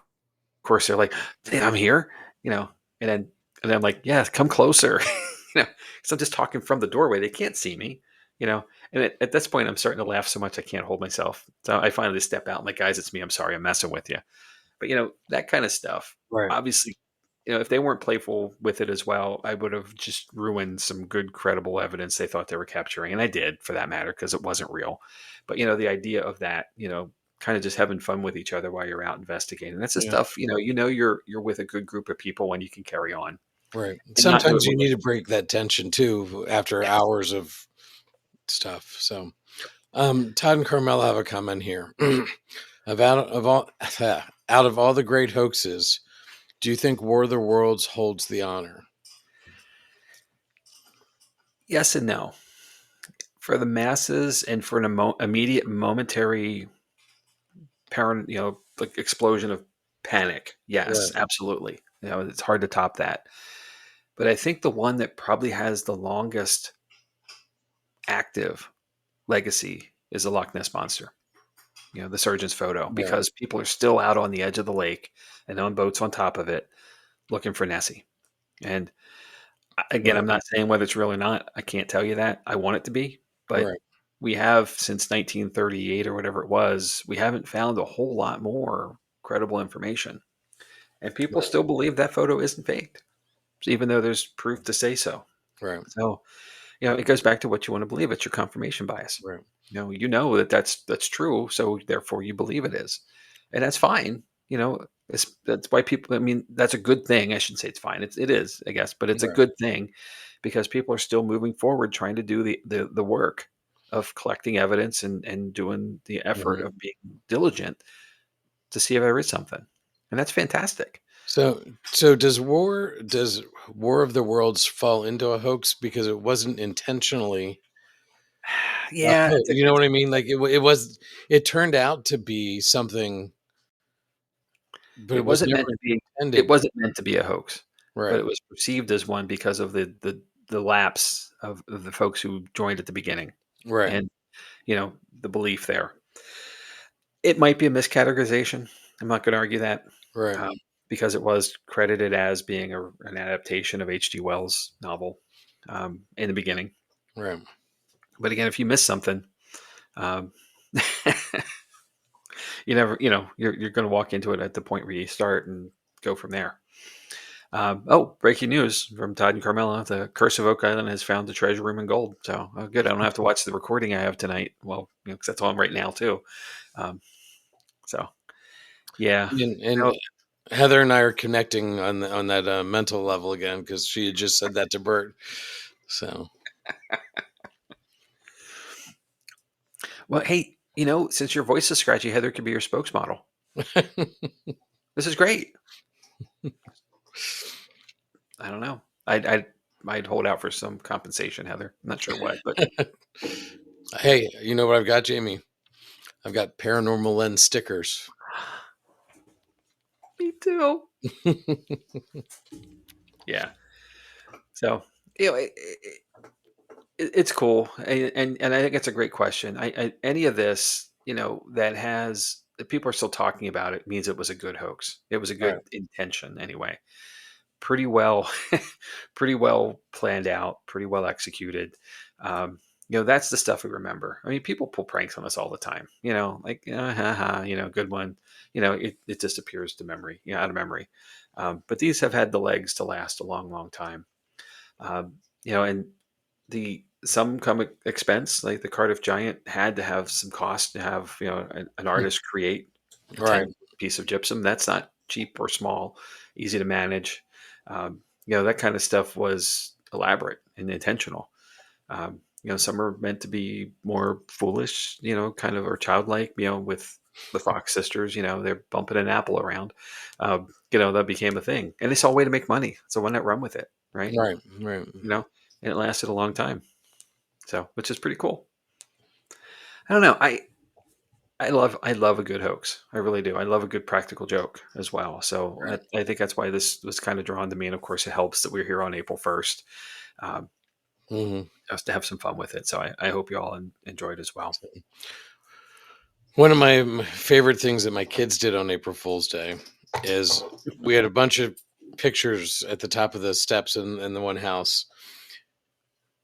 course they're like, I'm here. You know, and then I'm like, yeah, come closer. Because I'm just talking from the doorway. They can't see me. You know, and at this point, I'm starting to laugh so much I can't hold myself. So I finally step out. I'm like, guys, it's me. I'm sorry. I'm messing with you. But that kind of stuff. Right. Obviously, if they weren't playful with it as well, I would have just ruined some good, credible evidence they thought they were capturing, and I did, for that matter, because it wasn't real. But the idea of that, kind of just having fun with each other while you're out investigating. That's the Yeah. stuff. You're with a good group of people when you can carry on Right. and not do it Sometimes you with. need to break that tension too after Yes. hours of stuff. So, Todd and Carmela have a comment here. Of all out of all the great hoaxes, do you think War of the Worlds holds the honor? Yes and no. For the masses and for an immediate momentary like explosion of panic. Yes, Right. absolutely. It's hard to top that. But I think the one that probably has the longest active legacy is the Loch Ness monster. The surgeon's photo, Right. because people are still out on the edge of the lake and on boats on top of it looking for Nessie. And again, Right. I'm not saying whether it's real or not. I can't tell you that. I want it to be, but Right. we have, since 1938 or whatever it was, we haven't found a whole lot more credible information. And people Right. still believe that photo isn't faked, even though there's proof to say so. Right. So, it goes back to what you want to believe. It's your confirmation bias. Right. You know that that's true, so therefore you believe it is, and that's fine. You know, that's why people. I mean, that's a good thing. I shouldn't say it's fine. It is, I guess, but it's a Right. good thing because people are still moving forward, trying to do the work of collecting evidence and doing the effort Mhm. of being diligent to see if there is something, and that's fantastic. So does War of the Worlds fall into a hoax because it wasn't intentionally a Yeah, hoax? You know what I mean? Like it turned out to be something, but it it was wasn't never meant to be. It intended. wasn't meant to be a hoax, but Right. it was perceived as one because of the lapse of the folks who joined at the beginning, Right. and the belief there. It might be a miscategorization. I'm not going to argue that, Right. um, because it was credited as being an adaptation of H.G. Wells' novel in the beginning. Right. But again, if you miss something, um, you never, you're going to walk into it at the point where you start and go from there. Breaking news from Todd and Carmela: the Curse of Oak Island has found the treasure room in gold. So, good. I don't have to watch the recording I have tonight. Well, because that's on right now too. Um, so, yeah. And Heather and I are connecting on that mental level again because she had just said that to Bert. So Well, hey, since your voice is scratchy, Heather could be your spokesmodel. This is great. I don't know. I'd hold out for some compensation, Heather. I'm not sure what, but hey, you know what I've got, Jamie? I've got Paranormal Lens stickers. me too. Yeah. So it's cool, and I think it's a great question. Any of this, that people are still talking about it means it was a good hoax. It was a Right. good intention anyway. Pretty well, pretty well planned out, pretty well executed. That's the stuff we remember. I mean, people pull pranks on us all the time. Like haha, good one. It disappears to memory, out of memory. But these have had the legs to last a long, long time. And the some come at expense. Like the Cardiff Giant had to have some cost to have an artist create a Right. 10 piece of gypsum. That's not cheap or small, easy to manage. That kind of stuff was elaborate and intentional. Some are meant to be more foolish, kind of, or childlike, with the Fox sisters, they're bumping an apple around. That became a thing. And they saw a way to make money. So why not run with it? Right. Right. Right. And it lasted a long time. So, which is pretty cool. I don't know. I love a good hoax. I really do. I love a good practical joke as well. So Right. I think that's why this was kind of drawn to me. And of course, it helps that we're here on April 1st, um, Hmm. just to have some fun with it. So I hope you all enjoyed as well. One of my favorite things that my kids did on April Fool's Day is we had a bunch of pictures at the top of the steps in the one house.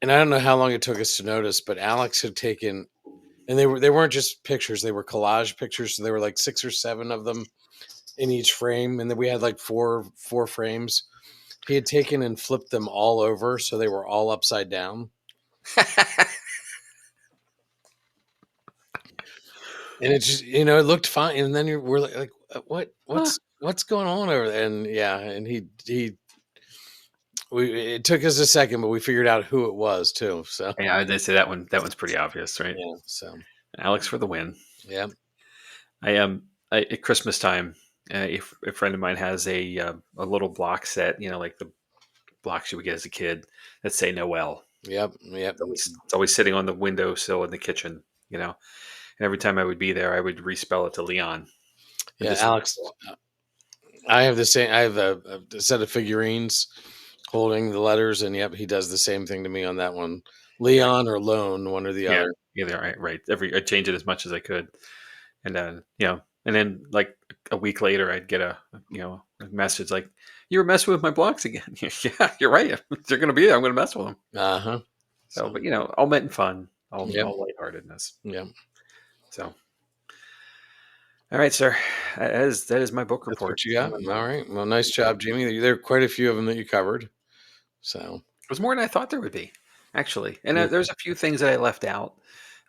And I don't know how long it took us to notice, but Alex had taken, and they weren't just pictures, they were collage pictures. So there were like 6 or 7 of them in each frame, and then we had like four frames. He had taken and flipped them all over, so they were all upside down. And it just, it looked fine. And then we're like what Huh. what's going on over there? And yeah, and it took us a second, but we figured out who it was too. So Yeah, they say that one. That one's pretty obvious, right? yeah, so Alex for the win. yeah, I am at Christmas time. A friend of mine has a little block set, like the blocks you would get as a kid that say Noel. yep, It's always sitting on the windowsill in the kitchen, And every time I would be there, I would respell it to Leon and yeah. just Alex, I have the same. I have a set of figurines holding the letters, and yep, he does the same thing to me on that one. right, Leon or Lone, one or the yeah, other. yeah, right. I change it as much as I could, and and then like a week later, I'd get a message like, "You were messing with my blocks again." Yeah, you're right. They're going to be there. I'm going to mess with them. Uh huh. So, So but all meant in fun, yep, all lightheartedness. yep. So, all right, sir, that is my book That's report. what you got. All right. Well, nice job, Jamie. There are quite a few of them that you covered. So It was more than I thought there would be, actually. And mm, there's a few things that I left out.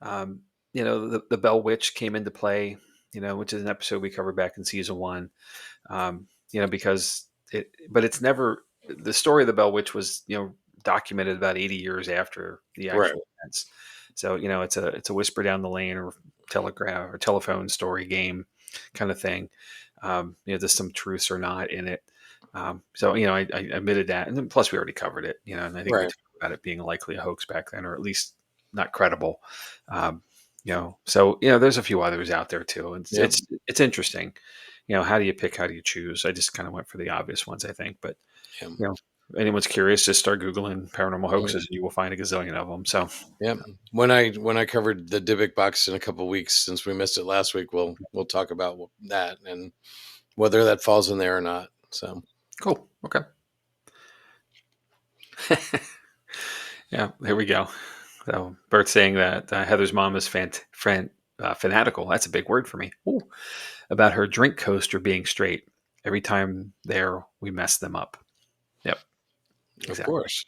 Um, the Bell Witch came into play. which is an episode we covered back in season one. Because but it's never the story of the Bell Witch was, documented about 80 years after the Right. actual events. So, it's a whisper down the lane or telegraph or telephone story game kind of thing. There's some truths or not in it. So, I admitted that. And then plus we already covered it, and I think we Right. talked about it being likely a hoax back then, or at least not credible. Um, so, there's a few others out there too. It's, Yep. it's, it's interesting. How do you pick? How do you choose? I just kind of went for the obvious ones, I think. But, Yep. you know, anyone's curious, just start Googling paranormal Yep. hoaxes and you will find a gazillion of them. So, Yep. When I covered the Dybbuk box in a couple weeks, since we missed it last week, we'll talk about that and whether that falls in there or not. So cool. Okay. Yeah, here we go. So, Bert's saying that Heather's mom is fanatical. That's a big word for me. Ooh, about her drink coaster being straight. Every time there, we mess them up. Yep, of exactly. course.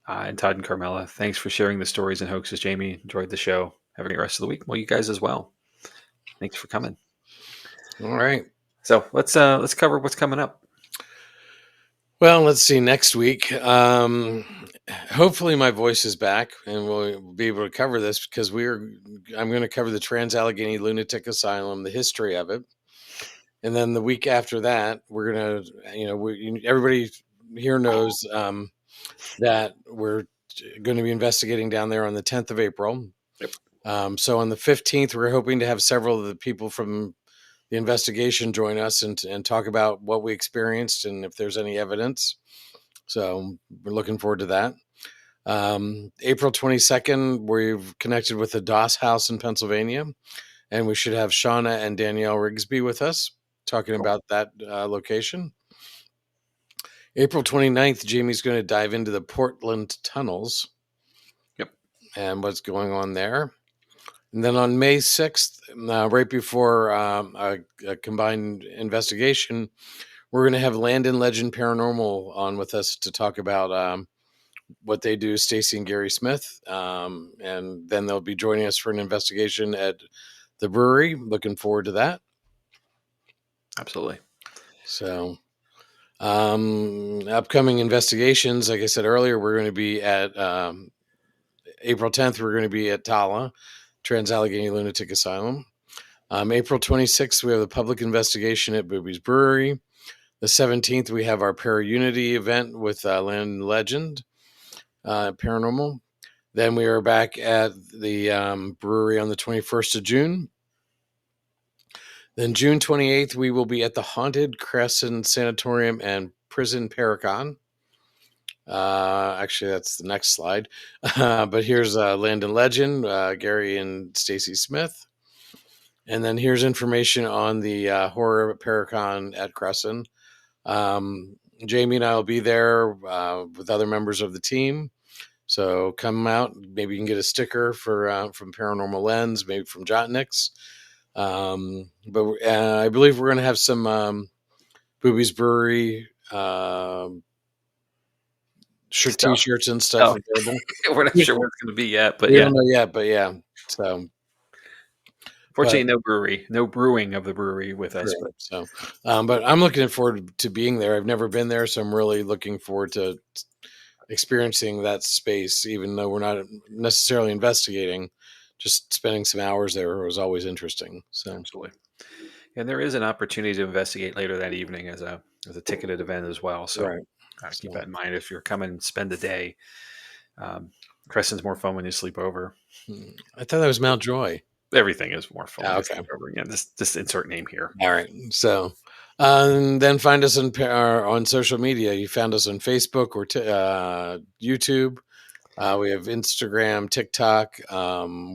And Todd and Carmela, thanks for sharing the stories and hoaxes, Jamie. Enjoyed the show. Have a great rest of the week. Well, you guys as well. Thanks for coming. All right. So let's cover what's coming up. Well, let's see next week. Hopefully my voice is back and we'll be able to cover this because I'm going to cover the Trans Allegheny Lunatic Asylum, the history of it. And then the week after that, we're going to, everybody here knows that we're going to be investigating down there on the 10th of April. Yep. So on the 15th, we're hoping to have several of the people from the investigation join us and talk about what we experienced and if there's any evidence. So we're looking forward to that. April 22nd, we've connected with the Doss House in Pennsylvania, and we should have Shauna and Danielle Rigsby with us talking about that location. April 29th, Jamie's going to dive into the Portland tunnels. Yep. And what's going on there. And then on May 6th, right before a combined investigation, we're going to have Land and Legend Paranormal on with us to talk about what they do, Stacy and Gary Smith. And then they'll be joining us for an investigation at the brewery. Looking forward to that. Absolutely. So, upcoming investigations, like I said earlier, we're going to be at April 10th, we're going to be at Tala, Trans Allegheny Lunatic Asylum. April 26th, we have the public investigation at Booby's Brewery. The 17th, we have our Para-Unity event with Land and Legend Paranormal. Then we are back at the brewery on the 21st of June. Then June 28th, we will be at the Haunted Crescent Sanatorium and Prison Paracon. Actually, that's the next slide. But here's Land and Legend, Gary and Stacy Smith. And then here's information on the Horror Paracon at Crescent. Jamie and I will be there with other members of the team. So come out. Maybe you can get a sticker from Paranormal Lens, maybe from Jotniks. But I believe we're going to have some Booby's Brewery t-shirts and stuff available. We're not sure what it's going to be yet, but we yeah. don't know yet, but yeah. So, fortunately, no brewing of the brewery with us. But. So, but I'm looking forward to being there. I've never been there, so I'm really looking forward to experiencing that space, even though we're not necessarily investigating. Just spending some hours there was always interesting. So, absolutely. And there is an opportunity to investigate later that evening as a ticketed event as well. So keep that in mind if you're coming and spend the day. Crescent's more fun when you sleep over. I thought that was Mount Joy. Everything is more fun when you Okay. sleep over. Yeah, just insert name here. All right. So then find us on social media. You found us on Facebook or YouTube. We have Instagram, TikTok,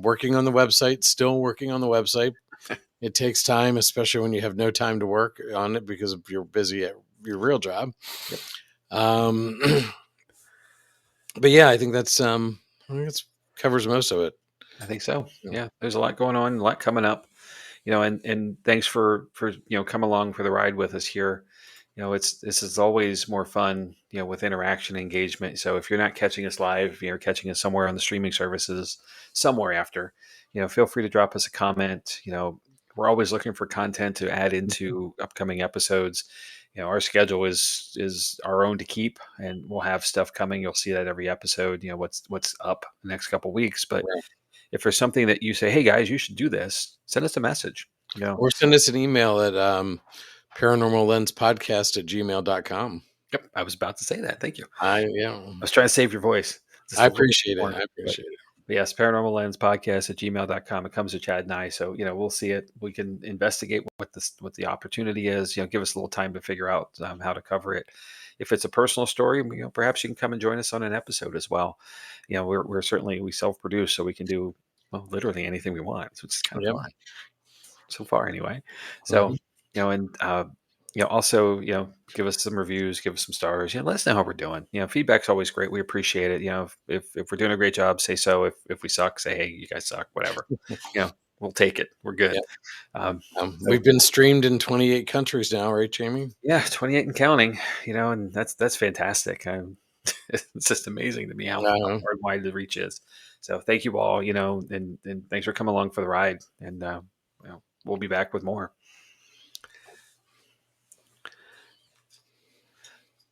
working on the website, still working on the website. It takes time, especially when you have no time to work on it because you're busy at your real job. Yep. But yeah, I think that's covers most of it. I think so. Yeah, there's a lot going on, a lot coming up. And thanks for come along for the ride with us here. This is always more fun, with interaction and engagement. So if you're not catching us live, you're catching us somewhere on the streaming services somewhere after, feel free to drop us a comment. We're always looking for content to add into upcoming episodes. Our schedule is our own to keep, and we'll have stuff coming. You'll see that every episode. What's up the next couple of weeks. But Right. if there's something that you say, hey guys, you should do this, send us a message. Or send us an email at paranormal lens podcast at gmail.com. Yep, I was about to say that. Thank you. Yeah. I was trying to save your voice just I a little bit appreciate it. more. I appreciate it. But yes, Paranormal Lens podcast at gmail.com. It comes to Chad and I. So, we'll see it. We can investigate what the opportunity is, give us a little time to figure out how to cover it. If it's a personal story, perhaps you can come and join us on an episode as well. We're certainly, we self-produce, so we can do literally anything we want. So it's kind of Yep. fun so far anyway. So, Mhm. and, also, give us some reviews, give us some stars, let us know how we're doing. Feedback's always great. We appreciate it. If we're doing a great job, say so. If we suck, say, hey, you guys suck, whatever. We'll take it. We're good. Yep. So, We've been streamed in 28 countries now, right, Jamie? yeah, 28 and counting, and that's fantastic. It's just amazing to me how far and wide the reach is. So thank you all, and thanks for coming along for the ride. And, we'll be back with more.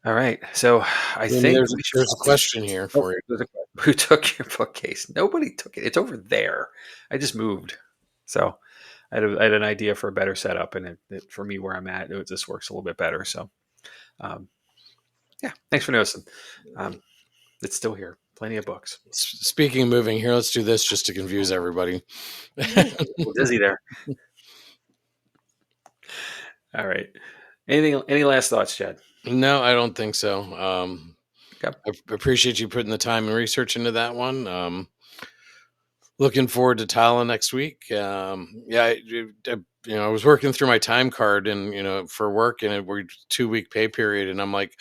All right. So I think there's a question here for you. Who took your bookcase? Nobody took it. It's over there. I just moved. So I had an idea for a better setup, and for me where I'm at, this works a little bit better. So, yeah, thanks for noticing. It's still here. Plenty of books. Speaking of moving, here, let's do this just to confuse everybody. A little dizzy there. All right. Any last thoughts, Chad? No, I don't think so. Okay. I appreciate you putting the time and research into that one. Looking forward to Tala next week. Yeah, I was working through my time card and for work, and we're 2-week pay period, and I'm like,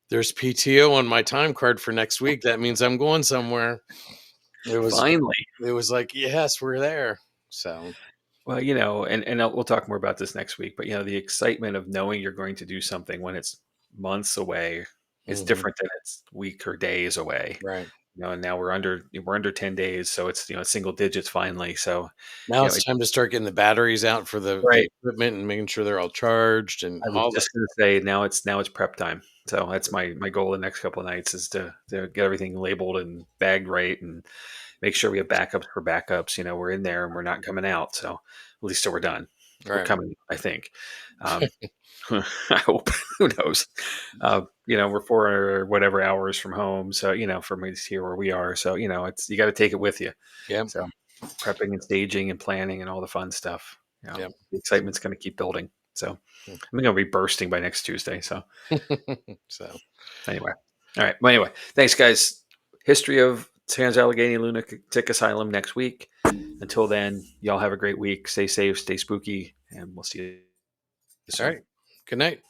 there's PTO on my time card for next week. That means I'm going somewhere. Finally. It was like, yes, we're there. So, well, and we'll talk more about this next week, but the excitement of knowing you're going to do something when it's months away is different than it's week or days away. right. And now we're under 10 days, so it's single digits finally. So Now it's time to start getting the batteries out for the equipment and making sure they're all charged and I was all that. just going to say now it's prep time. So that's my goal the next couple of nights is to get everything labeled and bagged right and make sure we have backups for backups. We're in there and we're not coming out. So at least we're done. We're Right. coming, I think. I hope. Who knows? We're 4 or whatever hours from home. So, from here where we are. So, it's you got to take it with you. Yeah. So prepping and staging and planning and all the fun stuff. Yep. The excitement's going to keep building. So I'm going to be bursting by next Tuesday. So, So anyway, all right. Well, anyway, thanks, guys. History of Trans Allegheny Lunatic Asylum next week. Until then, y'all have a great week. Stay safe, stay spooky, and we'll see you soon. all right. Good night.